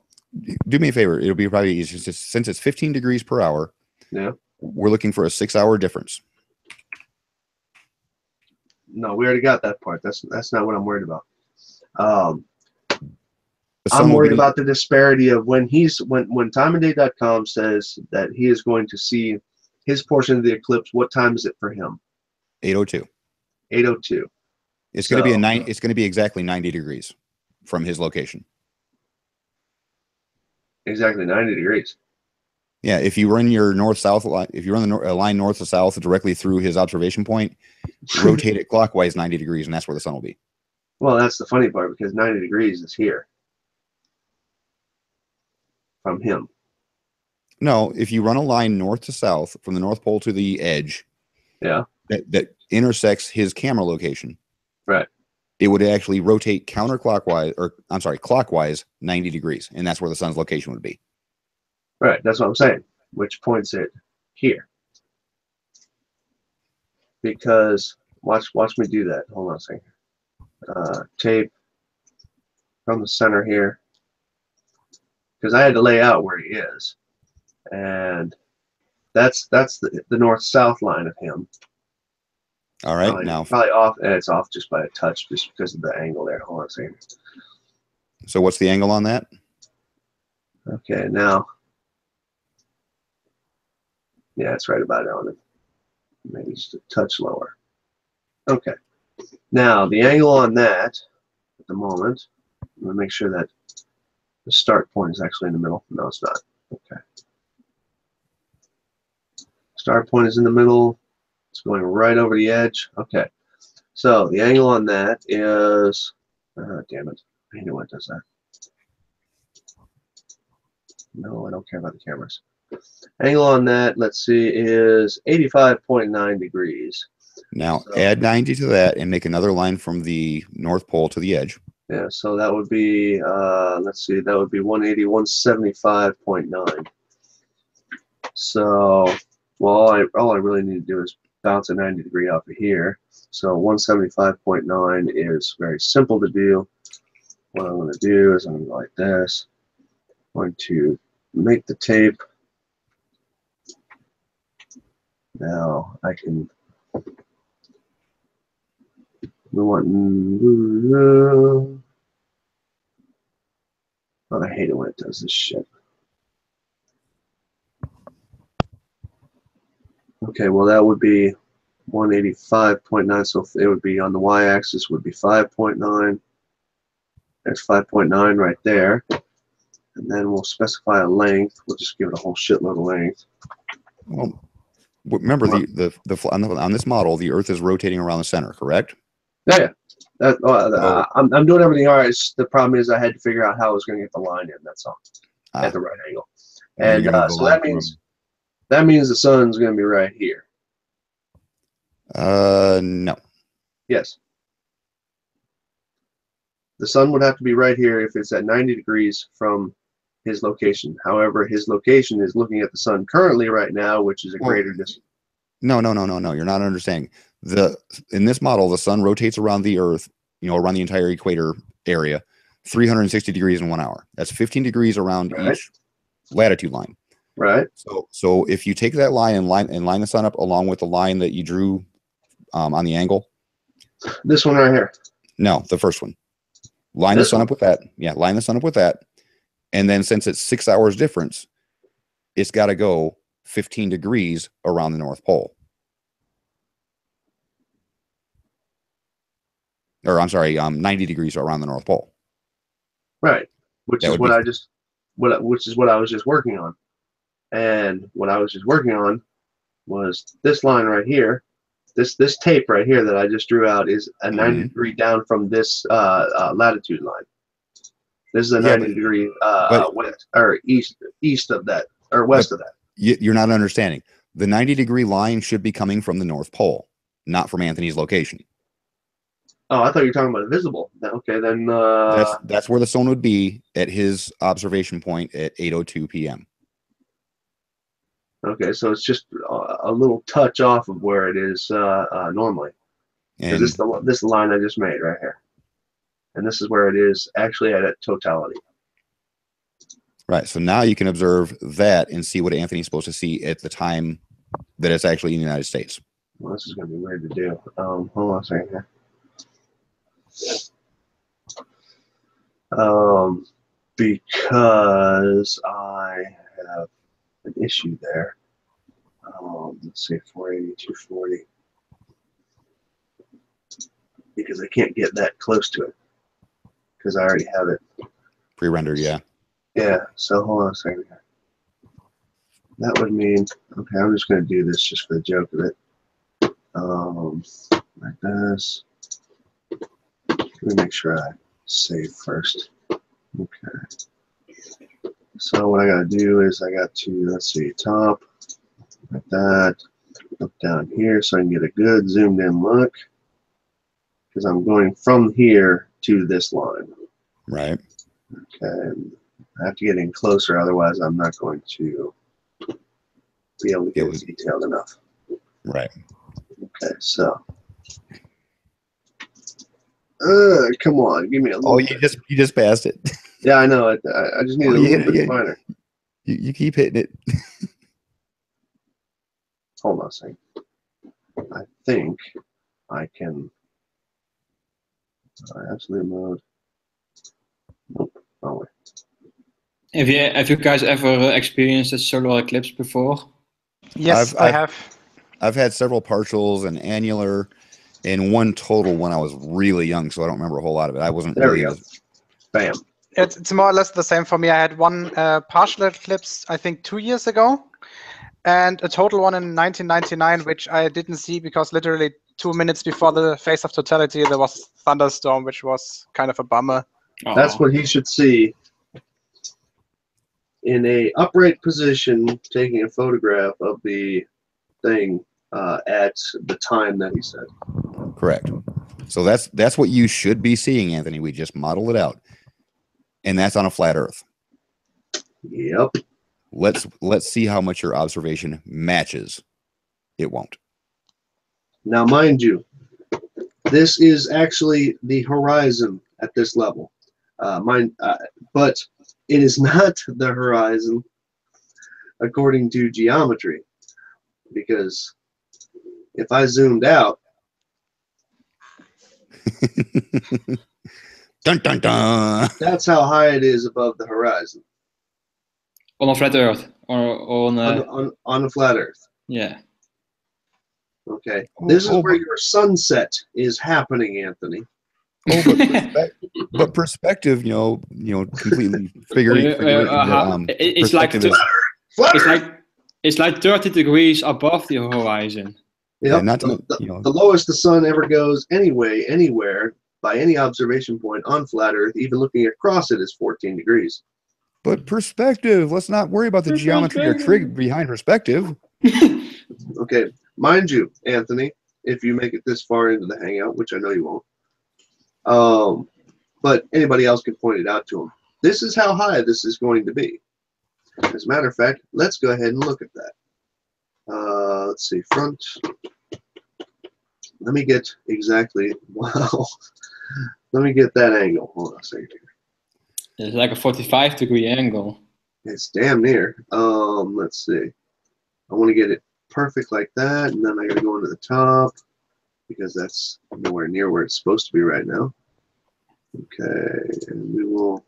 do me a favor. It'll be probably easier since it's 15 degrees per hour. Yeah. We're looking for a 6 hour difference. No, we already got that part. That's not what I'm worried about. I'm worried about the disparity of when timeandday.com says that he is going to see his portion of the eclipse. What time is it for him? 8:02. 8:02. It's going to be it's going to be exactly 90 degrees from his location. Exactly 90 degrees. Yeah, if you run your north-south line, if you run the line north to south directly through his observation point, rotate it clockwise 90 degrees, and that's where the sun will be. Well, that's the funny part, because 90 degrees is here. from him. No, if you run a line north to south from the North Pole to the edge, Yeah. that intersects his camera location, Right. it would actually rotate counterclockwise, or I'm sorry, clockwise 90 degrees, and that's where the sun's location would be. Right. That's what I'm saying. Which points it here. Because watch me do that. Hold on a second. Tape from the center here. Because I had to lay out where he is. And that's the north-south line of him. All right, Probably off, and it's off just by a touch, just because of the angle there. Hold on a second. So what's the angle on that? Okay, now, yeah, it's right about on it. Maybe just a touch lower. Okay, now the angle on that at the moment. I'm gonna make sure that the start point is actually in the middle. No, it's not. Okay, start point is in the middle. It's going right over the edge. Okay, so the angle on that is, damn it, I know what does that. No, I don't care about the cameras. Angle on that, let's see, is 85.9 degrees. Now So, add 90 to that and make another line from the North Pole to the edge. yeah, so that would be, let's see, that would be 180, 175.9. So, well, all I really need to do is bounce a 90 degree off of here. So 175.9 is very simple to do. What I'm going to do is I'm going to go like this. I'm going to make the tape. Now I can Oh, I hate it when it does this shit. Okay, well that would be 185.9, so it would be on the y-axis would be 5.9. There's 5.9 right there. And then we'll specify a length. We'll just give it a whole shitload of length. Well, remember on this model, the Earth is rotating around the center, correct? Yeah. I'm doing everything all right. The problem is I had to figure out how I was going to get the line in. That's all. At the right angle. And so that means the sun's going to be right here. No. Yes. The sun would have to be right here if it's at 90 degrees from his location. However, his location is looking at the sun currently right now, which is a greater distance. No. You're not understanding. In this model, the sun rotates around the Earth, around the entire equator area, 360 degrees in 1 hour. That's 15 degrees around each latitude line. Right. So if you take that line and line the sun up along with the line that you drew on the angle. This one right here. No, the first one. Line the sun up with that. Yeah, line the sun up with that. And then since it's 6 hours difference, it's got to go 15 degrees around the North Pole. Or I'm sorry, 90 degrees around the North Pole. Right. Which is what I was just working on. And what I was just working on was this line right here. This tape right here that I just drew out is a 90 degree down from this latitude line. This is a 90 degree west or east of that or west of that. You're not understanding. The 90 degree line should be coming from the North Pole, not from Anthony's location. Oh, I thought you were talking about visible. Okay, then that's where the sun would be at his observation point at 8:02 p.m. Okay, so it's just a little touch off of where it is normally. Because this line I just made right here, and this is where it is actually at totality. Right. So now you can observe that and see what Anthony's supposed to see at the time that it's actually in the United States. Well, this is going to be weird to do. Hold on a second here. Because I have an issue there. Let's see, 480, 240. Because I can't get that close to it. Because I already have it pre-rendered, yeah. Yeah, so hold on a second here. That would mean, okay, I'm just going to do this just for the joke of it. Like this. Let me make sure I save first. Okay. So what I got to do is I got to, let's see, top, like that, up down here so I can get a good zoomed in look. Because I'm going from here to this line. Right. Okay. I have to get in closer, otherwise I'm not going to be able to get it detailed enough. Right. Okay, so. Come on, give me a little. Oh, you just passed it. Yeah, I know. I just need a little bit finer. You keep hitting it. Hold on a second. I think I can. Absolute mode. Nope. Oh wait. Have you guys ever experienced a solar eclipse before? Yes, I have. I've had several partials and annular, and one total when I was really young, so I don't remember a whole lot of it. I wasn't There really. we go. Bam. It's more or less the same for me. I had one partial eclipse, I think 2 years ago, and a total one in 1999, which I didn't see because literally 2 minutes before the phase of totality, there was a thunderstorm, which was kind of a bummer. That's what he should see in a upright position, taking a photograph of the thing at the time that he said. Correct. So that's what you should be seeing, Anthony. We just modeled it out, and that's on a flat Earth. Yep. Let's see how much your observation matches. It won't. Now, mind you, this is actually the horizon at this level. But it is not the horizon according to geometry, because if I zoomed out, dun dun dun. That's how high it is above the horizon. On a flat Earth, or on a flat Earth. Yeah. Okay. This is where your sunset is happening, Anthony. Oh, but perspective, completely it's like 30 degrees above the horizon. Yep. Yeah, the lowest the sun ever goes anywhere by any observation point on flat Earth, even looking across it, is 14 degrees. But perspective, let's not worry about the geometry or trig behind perspective. Okay, mind you, Anthony, if you make it this far into the Hangout, which I know you won't, but anybody else can point it out to them. This is how high this is going to be. As a matter of fact, let's go ahead and look at that. Let's see, front. Let me get exactly, wow. Let me get that angle. Hold on a second here. It's like a 45-degree angle. It's damn near. Let's see. I want to get it perfect like that, and then I got to go into the top because that's nowhere near where it's supposed to be right now. Okay, and we will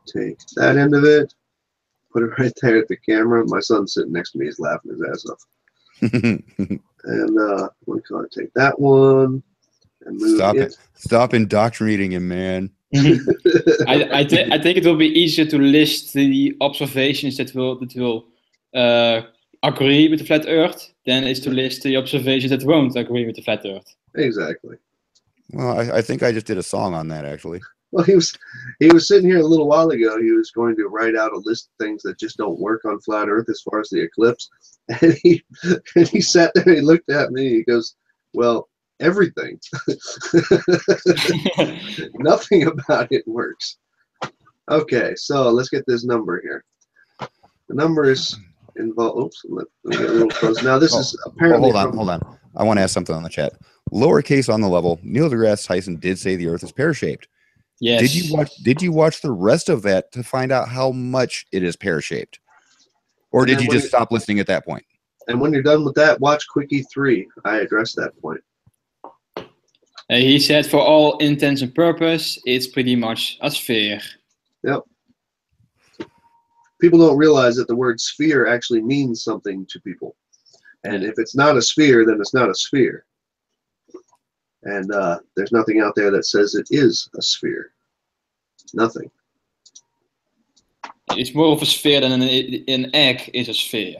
take that end of it, put it right there at the camera. My son's sitting next to me. He's laughing his ass off. And we can take that one and move it. Stop indoctrinating him, man. I think it will be easier to list the observations that will agree with the flat Earth than is to list the observations that won't agree with the flat Earth. Exactly. Well, I think I just did a song on that, actually. Well, he was sitting here a little while ago. He was going to write out a list of things that just don't work on flat Earth as far as the eclipse, and he sat there and he looked at me. And he goes, "Well, everything. Nothing about it works." Okay, so let's get this number here. The numbers involve. Oops, let me get a little close. Now this is apparently. Hold on. I want to ask something on the chat. Lowercase on the level. Neil deGrasse Tyson did say the Earth is pear-shaped. Yes. Did you watch the rest of that to find out how much it is pear-shaped? Or did you just stop listening at that point? And when you're done with that, watch Quickie 3. I addressed that point. He said for all intents and purpose, it's pretty much a sphere. Yep. People don't realize that the word sphere actually means something to people. And if it's not a sphere, then it's not a sphere. And there's nothing out there that says it is a sphere. Nothing. It's more of a sphere than an egg is a sphere.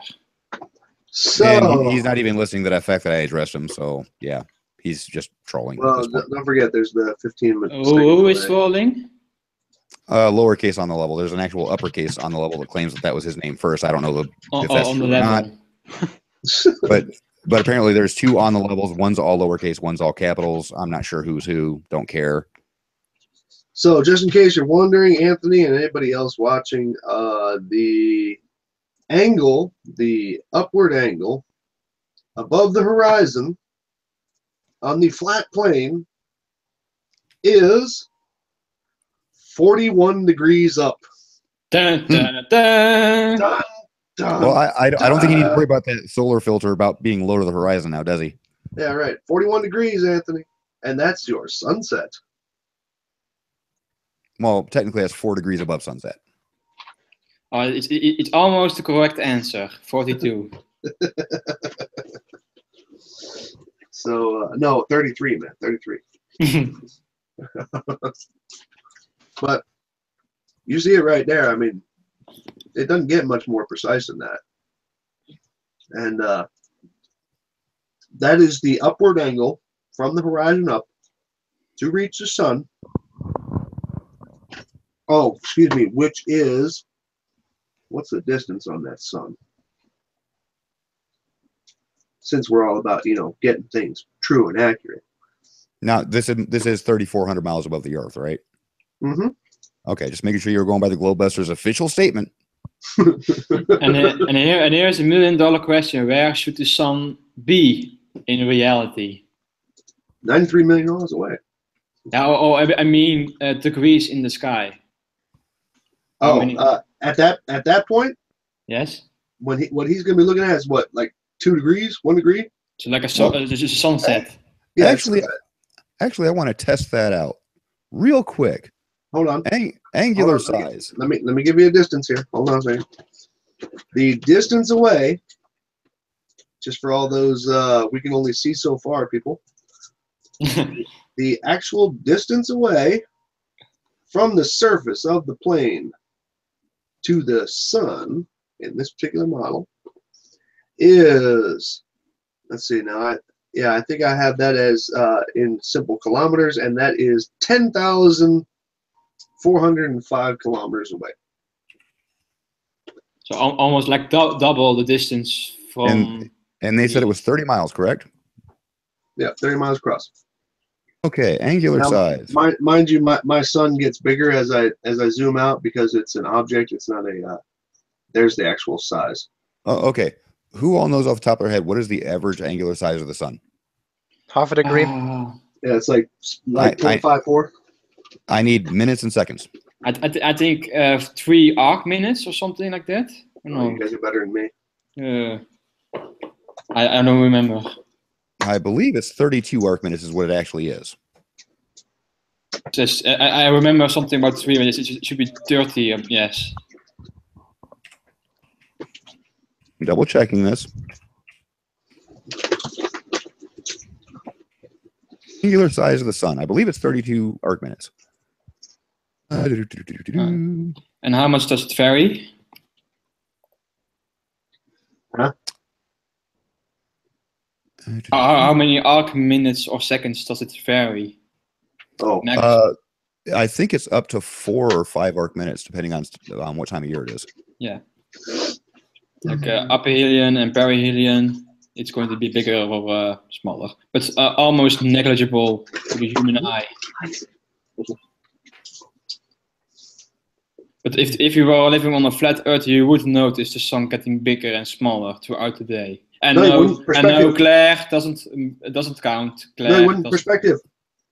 So and he's not even listening to that fact that I addressed him. So yeah, he's just trolling. Well, don't forget, there's the 15 minutes. Who is trolling? Lowercase on the level. There's an actual uppercase on the level that claims that was his name first. I don't know if that's on true the or not. level. But apparently there's two on the levels. One's all lowercase, one's all capitals. I'm not sure who's who. Don't care. So just in case you're wondering, Anthony and anybody else watching, the angle, the upward angle above the horizon on the flat plane is 41 degrees up. Dun, dun, dun. Dun, dun, Well, I don't think he needs to dun. worry about that solar filter about being low to the horizon now, does he? Yeah, right. 41 degrees, Anthony. And that's your sunset. Well, technically that's 4 degrees above sunset. It's almost the correct answer. 42. So, no, 33, man. 33. But you see it right there. I mean, it doesn't get much more precise than that. And that is the upward angle from the horizon up to reach the sun. Oh, excuse me, which is, what's the distance on that sun? Since we're all about, getting things true and accurate. Now, this is 3,400 miles above the Earth, right? Mm-hmm. Okay, just making sure you're going by the Globebusters' official statement. and here's $1 million question: where should the sun be in reality? 93 million miles away. I mean degrees in the sky. At that point, Yes. what he's going to be looking at is what, like 2 degrees, 1 degree? So like a sunset. Yeah, actually, I want to test that out real quick. hold on. Angular Hold on, size. Let me give you a distance here. Hold on a second. The distance away, just for all those we can only see so far, people. The actual distance away from the surface of the plane to the sun in this particular model is, let's see now, I think I have that as in simple kilometers, and that is 10,405 kilometers away. So almost like double the distance from. And they said it was 30 miles, correct? Yeah, 30 miles across. Okay, angular Now, size. mind you, my sun gets bigger as I zoom out because it's an object. It's not a. There's the actual size. Oh, okay. Who all knows off the top of their head what is the average angular size of the sun? Half a degree. Yeah, it's like 0.54. I need minutes and seconds. I think 3 arc minutes or something like that. Oh, you guys are better than me. I don't remember. I believe it's 32 arc minutes is what it actually is. Just I remember something about 3 minutes. It should be 30. Yes. Double checking this. Angular size of the sun. I believe it's 32 arc minutes. And how much does it vary? Huh? How many arc minutes or seconds does it vary? Oh, I think it's up to 4 or 5 arc minutes, depending on what time of year it is. Yeah. Like aphelion and perihelion, it's going to be bigger or smaller, but almost negligible to the human eye. But if you were living on a flat Earth, you would notice the sun getting bigger and smaller throughout the day. And no, Claire doesn't count. Claire doesn't. Perspective.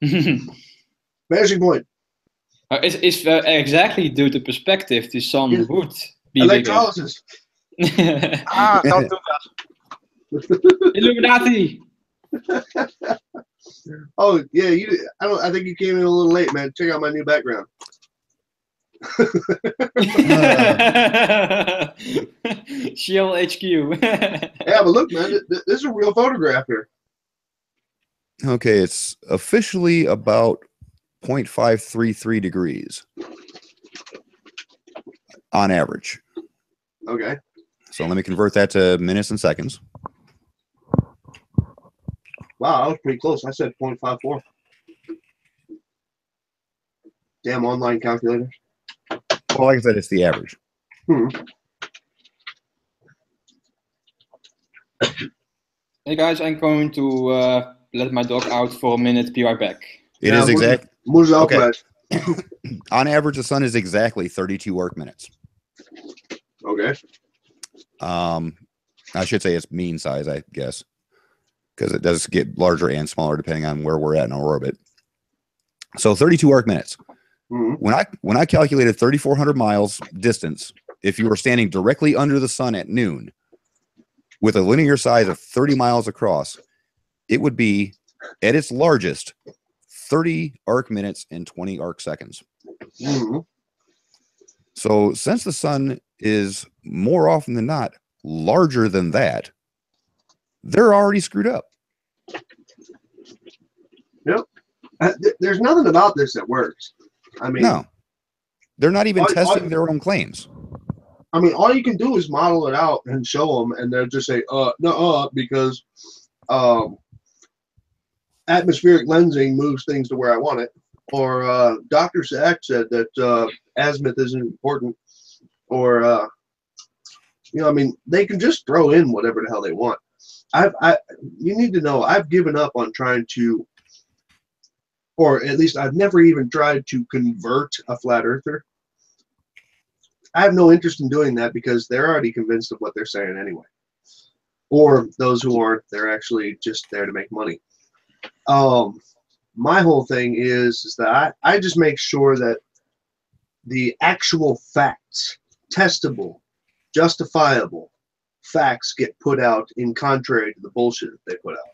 Vanishing point. It's exactly due to perspective. The sun would be electrolysis. bigger. Don't do that. Illuminati. Oh yeah, I think you came in a little late, man. Check out my new background. Shell HQ. Yeah, but look, man, this is a real photograph here. Okay, it's officially about 0.533 degrees on average. Okay. So let me convert that to minutes and seconds. Wow, I was pretty close. I said 0.54. Damn online calculator. Well, like I said, it's the average. Hmm. Hey guys, I'm going to let my dog out for a minute. Be right back. It is exact. Moet ook Okay. right. On average, the sun is exactly 32 arc minutes. Okay. I should say it's mean size, I guess, because it does get larger and smaller depending on where we're at in our orbit. So 32 arc minutes. Hmm. When I calculated 3,400 miles distance, if you were standing directly under the sun at noon with a linear size of 30 miles across, it would be at its largest 30 arc minutes and 20 arc seconds. Hmm. So since the sun is more often than not larger than that, they're already screwed up. Yep. There's nothing about this that works. I mean, No, they're not even all- testing their own claims. I mean, all you can do is model it out and show them, and they'll just say, no, because atmospheric lensing moves things to where I want it. Or Dr. Zach said that azimuth isn't important. Or, I mean, they can just throw in whatever the hell they want. You need to know, I've given up on trying to, or at least I've never even tried to convert a flat earther. I have no interest in doing that because they're already convinced of what they're saying anyway. Or those who aren't, they're actually just there to make money. My whole thing is that I just make sure that the actual facts, testable, justifiable facts get put out in contrary to the bullshit that they put out.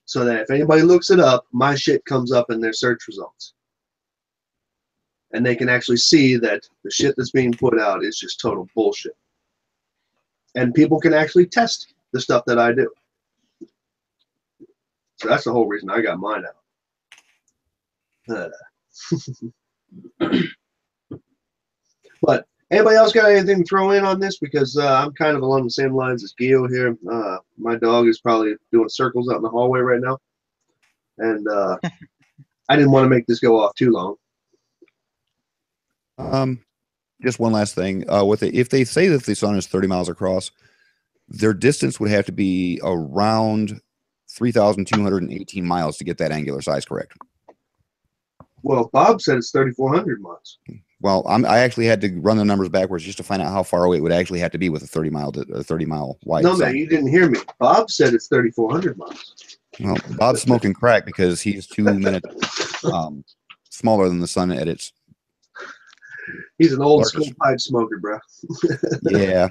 So that if anybody looks it up, my shit comes up in their search results. And they can actually see that the shit that's being put out is just total bullshit. And people can actually test the stuff that I do. So that's the whole reason I got mine out. But anybody else got anything to throw in on this? Because I'm kind of along the same lines as Gio here. My dog is probably doing circles out in the hallway right now. And I didn't want to make this go off too long. Just one last thing. If they say that the sun is 30 miles across, their distance would have to be around 3,218 miles to get that angular size correct. Well, Bob said it's 3,400 miles. Well, I actually had to run the numbers backwards just to find out how far away it would actually have to be with a 30 mile wide. No, sun. man, you didn't hear me. Bob said it's 3,400 miles. Well, Bob's smoking crack because he's 2 minutes smaller than the sun at its. He's an old largest. school pipe smoker, bro. Yeah.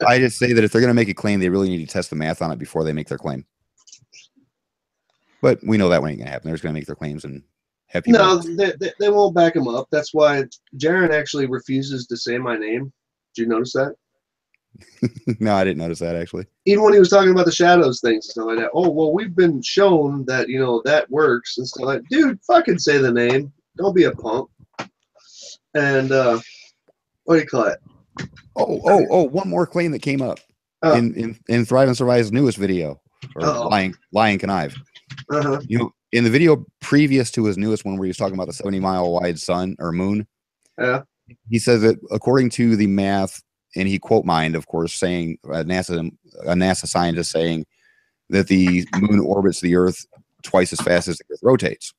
I just say that if they're going to make a claim, they really need to test the math on it before they make their claim. But we know that ain't going to happen. They're just going to make their claims and have people. No, they won't back him up. That's why Jaron actually refuses to say my name. Did you notice that? No, I didn't notice that actually. Even when he was talking about the shadows things and stuff like that. Oh, well, we've been shown that, that works and stuff like that. Dude, fucking say the name. Don't be a punk. And what do you call it? Oh, one more claim that came up in Thrive and Survive's newest video, or Lying Connive. Uh-huh. In the video previous to his newest one where he was talking about the 70-mile wide sun or moon, he says that according to the math, and he quote mined, of course, saying a NASA scientist saying that the moon orbits the Earth twice as fast as the Earth rotates.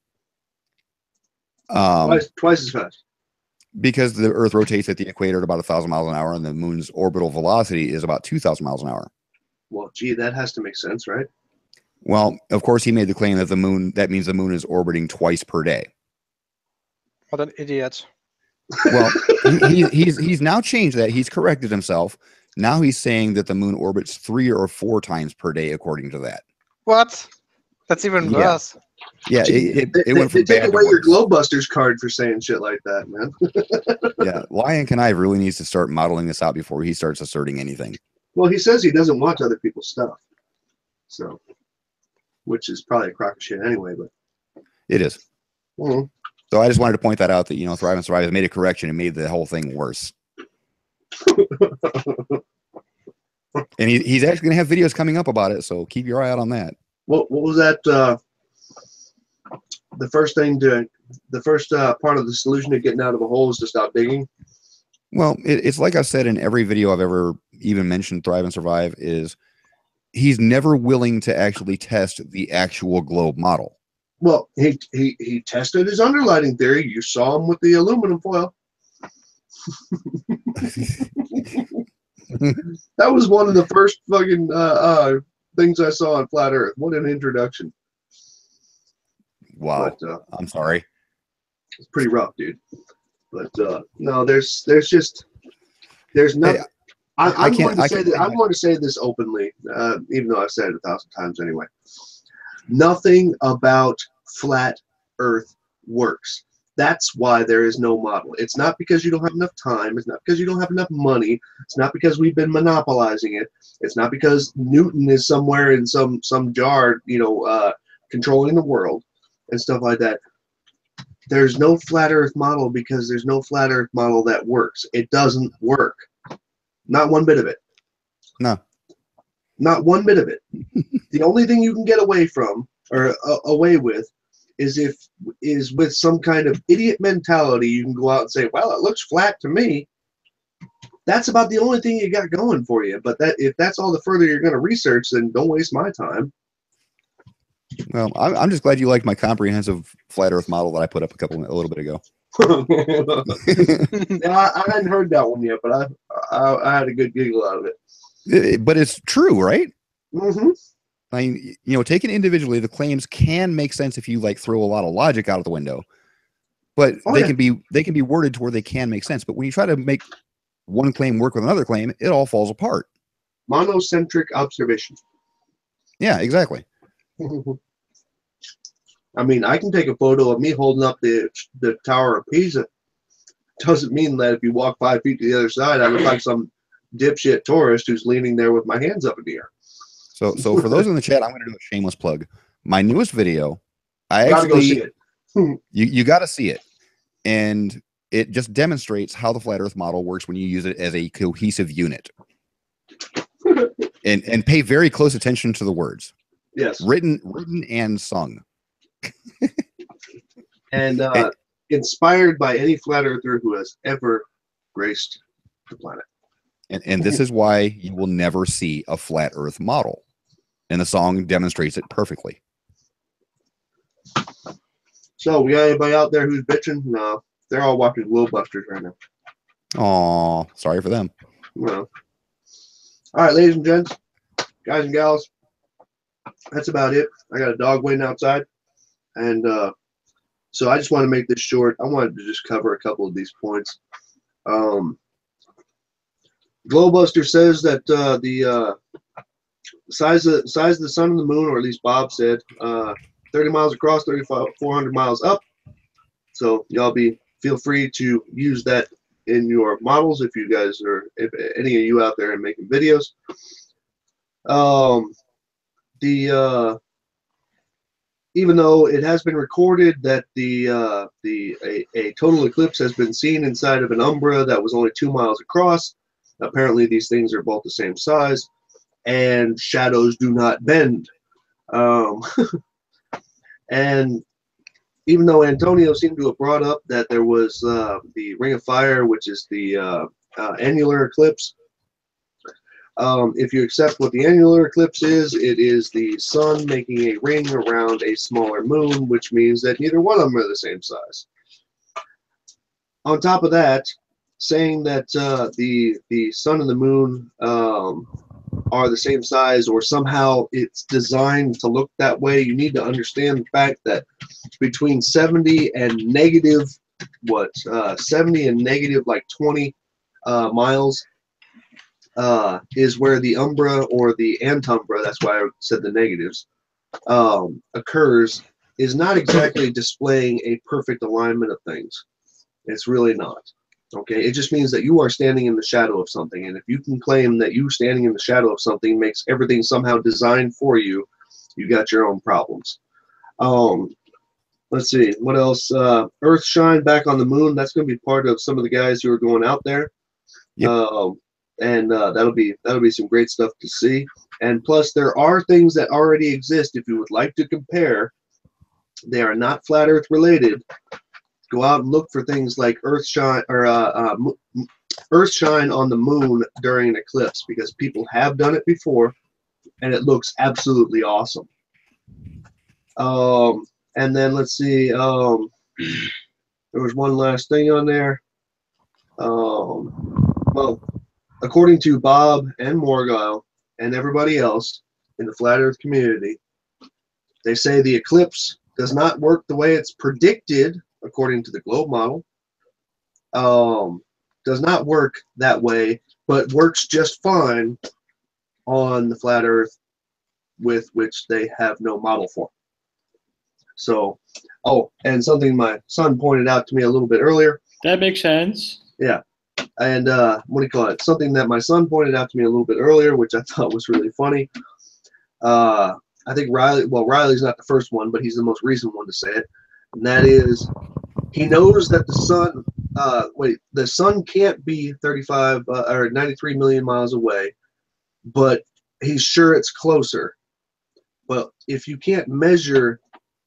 Twice as fast. Because the Earth rotates at the equator at about 1,000 miles an hour, and the moon's orbital velocity is about 2,000 miles an hour. Well, gee, that has to make sense, right? Well, of course, he made the claim that that means the moon is orbiting twice per day. What an idiot. Well, he's now changed that. He's corrected himself. Now he's saying that the moon orbits 3 or 4 times per day, according to that. What? That's even worse. Yeah, it went from they bad take to away your worse. Globebusters card for saying shit like that, man. Yeah, Lion Connive really needs to start modeling this out before he starts asserting anything. Well, he says he doesn't watch other people's stuff, so, which is probably a crock of shit anyway. But it is. Mm-hmm. So I just wanted to point that out that Thrive and Survive has made a correction and made the whole thing worse. And he's actually going to have videos coming up about it, so keep your eye out on that. What was that? The first thing to part of the solution to getting out of a hole is to stop digging. Well, it's like I said in every video I've ever even mentioned Thrive and Survive is he's never willing to actually test the actual globe model. Well, he tested his underlighting theory. You saw him with the aluminum foil. That was one of the first fucking things I saw on Flat Earth. What an introduction. Wow. But, I'm sorry. it's pretty rough, dude. But no, there's nothing. Hey, I'm going can't to say this openly, even though I've said it 1,000 times anyway. Nothing about flat Earth works. That's why there is no model. It's not because you don't have enough time. It's not because you don't have enough money. It's not because we've been monopolizing it. It's not because Newton is somewhere in some jar, controlling the world and stuff like that. There's no flat Earth model because there's no flat Earth model that works. It doesn't work. Not one bit of it. No. Not one bit of it. The only thing you can get away from or away with is with some kind of idiot mentality. You can go out and say, well, it looks flat to me. That's about the only thing you got going for you. But if that's all the further you're going to research, then don't waste my time. Well, I'm just glad you liked my comprehensive flat Earth model that I put up a little bit ago. I hadn't heard that one yet, but I had a good giggle out of it. But it's true, right? Mm-hmm. I mean, taken individually, the claims can make sense if you throw a lot of logic out of the window. But they can be worded to where they can make sense. But when you try to make one claim work with another claim, it all falls apart. Monocentric observation. Yeah, exactly. I mean, I can take a photo of me holding up the Tower of Pisa. Doesn't mean that if you walk 5 feet to the other side, I look like some dipshit tourist who's leaning there with my hands up in the air. So for those in the chat, I'm going to do a shameless plug. My newest video, Go see it. you got to see it, and it just demonstrates how the flat Earth model works when you use it as a cohesive unit, and pay very close attention to the words. Yes, written and sung, and inspired by any flat earther who has ever graced the planet. And this is why you will never see a flat Earth model. And the song demonstrates it perfectly. So, we got anybody out there who's bitching? No, they're all watching Glowbusters right now. Aw, sorry for them. No. All right, ladies and gents, guys and gals, that's about it. I got a dog waiting outside. And so I just want to make this short. I wanted to just cover a couple of these points. Glowbuster says that the size of the sun and the moon, or at least Bob said, 30 miles across, 400 miles up. So y'all feel free to use that in your models if any of you out there are making videos. Even though it has been recorded that a total eclipse has been seen inside of an umbra that was only 2 miles across, apparently these things are both the same size, and shadows do not bend. And even though Antonio seemed to have brought up that there was the Ring of Fire, which is the annular eclipse, if you accept what the annular eclipse is, it is the sun making a ring around a smaller moon, which means that neither one of them are the same size. On top of that, saying that the sun and the moon are the same size, or somehow it's designed to look that way, you need to understand the fact that between 70 and negative 20 miles is where the umbra or the antumbra, that's why I said the negatives, occurs, is not exactly displaying a perfect alignment of things. It's really not. Okay, it just means that you are standing in the shadow of something, and if you can claim that you standing in the shadow of something makes everything somehow designed for you, you got your own problems. Let's see, what else? Earth shine back on the moon. That's going to be part of some of the guys who are going out there. Yep. And that'll be some great stuff to see. And plus, there are things that already exist if you would like to compare they are not flat Earth related, go out and look for things like Earth shine or Earth shine on the moon during an eclipse, because people have done it before, and it looks absolutely awesome. And then let's see. There was one last thing on there. Well, according to Bob and Morgile and everybody else in the flat Earth community, they say the eclipse does not work the way it's predicted according to the globe model. Does not work that way, but works just fine on the flat Earth, with which they have no model for. So, oh, and something my son pointed out to me a little bit earlier. That makes sense. Yeah. And what do you call it? Something that my son pointed out to me a little bit earlier, which I thought was really funny. I think Riley, well, Riley's not the first one, but he's the most recent one to say it. And that is, he knows that the sun, the sun can't be 35 or 93 million miles away, but he's sure it's closer. Well, if you can't measure,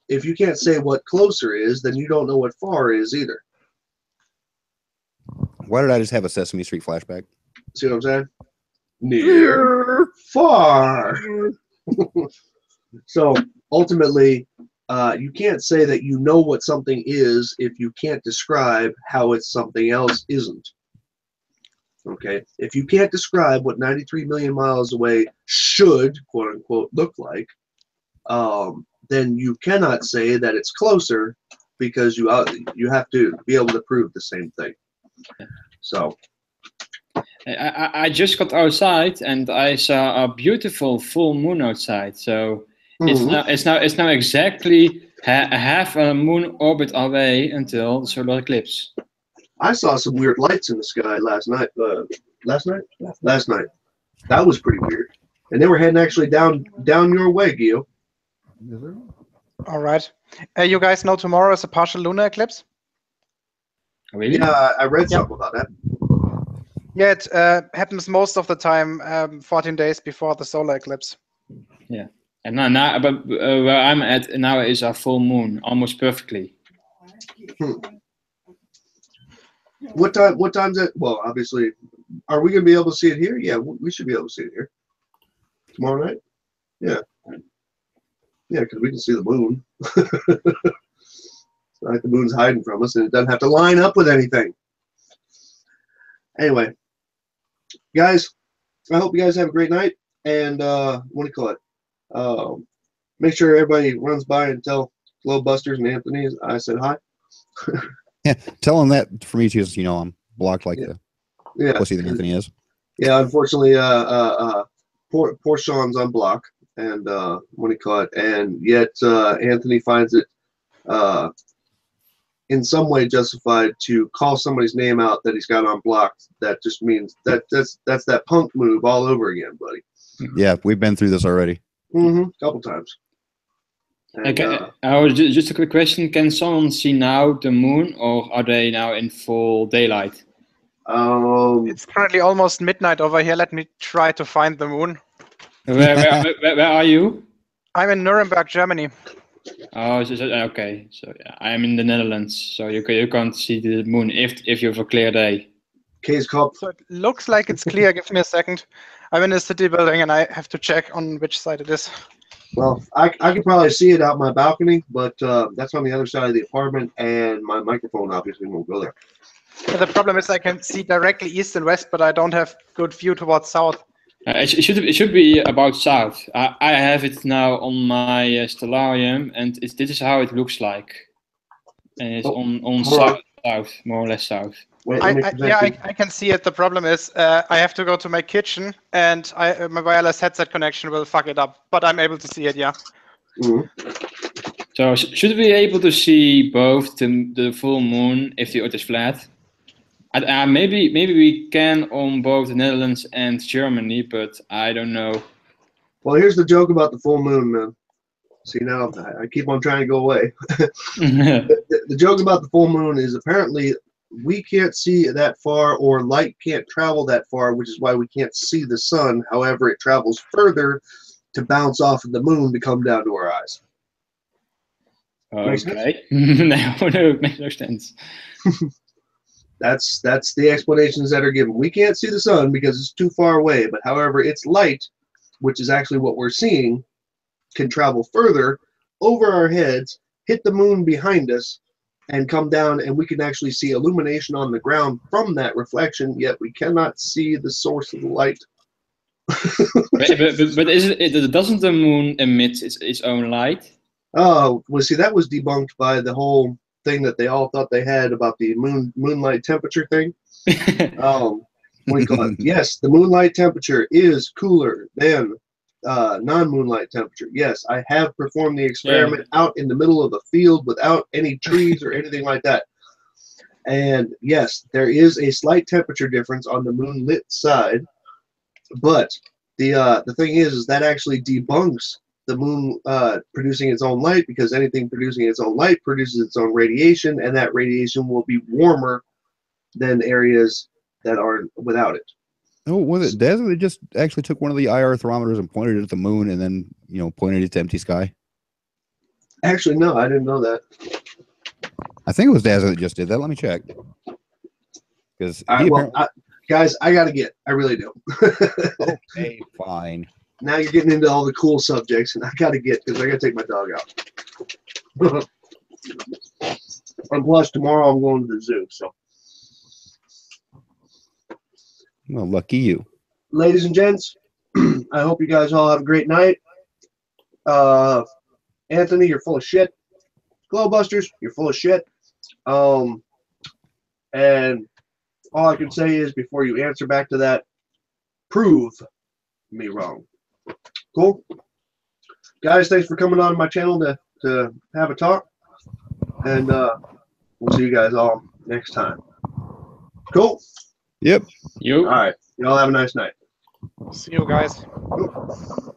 if you can't say what closer is, then you don't know what far is either. Why did I just have a Sesame Street flashback? See what I'm saying? Near, far. So ultimately, you can't say that you know what something is if you can't describe how it's something else isn't. Okay? If you can't describe what 93 million miles away should, quote unquote, look like, then you cannot say that it's closer, because you have to be able to prove the same thing. So I just got outside and I saw a beautiful full moon outside. So it's now exactly half a moon orbit away until the solar eclipse. I saw some weird lights in the sky last night. Last night. That was pretty weird. And they were heading actually down your way, Gio. All right. You guys know tomorrow is a partial lunar eclipse? Really? Yeah, I read something about that. Yeah, it happens most of the time 14 days before the solar eclipse. Yeah. And now but where I'm at now is a full moon, almost perfectly. What time's it? Well, obviously, are we going to be able to see it here? Yeah, we should be able to see it here. Tomorrow night? Yeah. Yeah, because we can see the moon. It's not like the moon's hiding from us, and it doesn't have to line up with anything. Anyway, guys, I hope you guys have a great night. And what do you call it? Make sure everybody runs by and tell Globebusters and Anthony I said hi. Yeah, tell them that for me too. You know, I'm blocked like the pussy that yeah. Anthony is. Yeah, unfortunately, poor Sean's unblocked, and what do you call it? And yet Anthony finds it in some way justified to call somebody's name out that he's got unblocked. That just means that's that punk move all over again, buddy. Yeah, we've been through this already. Couple times. And, okay. Just a quick question: can someone see now the moon, or are they now in full daylight? It's currently almost midnight over here. Let me try to find the moon. Where are you? I'm in Nuremberg, Germany. Oh, okay. So yeah, I'm in the Netherlands, so you can't see the moon if you have a clear day. Case called. So it looks like it's clear. Give me a second. I'm in a city building, and I have to check on which side it is. Well, I can probably see it out my balcony, but that's on the other side of the apartment, and my microphone obviously won't go there. Yeah, the problem is I can see directly east and west, but I don't have good view towards south. It should be about south. I have it now on my stellarium, and this is how it looks like. And it's on south, more or less south. Wait, I can see it. The problem is I have to go to my kitchen, and my wireless headset connection will fuck it up. But I'm able to see it, yeah. So should we be able to see both the full moon if the Earth is flat? Maybe we can on both the Netherlands and Germany, but I don't know. Well, here's the joke about the full moon, man. See, now I keep on trying to go away. The joke about the full moon is apparently we can't see that far, or light can't travel that far, which is why we can't see the sun. However, it travels further to bounce off of the moon to come down to our eyes. Okay. No, it makes no sense. That's the explanations that are given. We can't see the sun because it's too far away, but however, its light, which is actually what we're seeing, can travel further over our heads, hit the moon behind us, and come down, and we can actually see illumination on the ground from that reflection, yet we cannot see the source of the light. but doesn't the moon emit its own light? Oh, well, see, that was debunked by the whole thing that they all thought they had about the moonlight temperature thing. What do you call it? Yes, the moonlight temperature is cooler than non-moonlight temperature. Yes, I have performed the experiment out in the middle of a field without any trees or anything like that. And yes, there is a slight temperature difference on the moonlit side, but the thing is that actually debunks the moon producing its own light, because anything producing its own light produces its own radiation, and that radiation will be warmer than areas that are without it. Oh, was it Des that just actually took one of the IR thermometers and pointed it at the moon and then, pointed it to empty sky? Actually, no, I didn't know that. I think it was Des that just did that. Let me check. Because guys, I gotta get. I really do. Okay, fine. Now you're getting into all the cool subjects, and I gotta get, because I gotta take my dog out. And plus, tomorrow I'm going to the zoo. So, Well, lucky you. ladies and gents, I hope you guys all have a great night. Anthony, you're full of shit. Glowbusters, you're full of shit. And all I can say is, before you answer back to that, prove me wrong. Cool? Guys, thanks for coming on my channel to have a talk. And we'll see you guys all next time. Cool? Yep. You. All right. Y'all have a nice night. See you guys. Cool.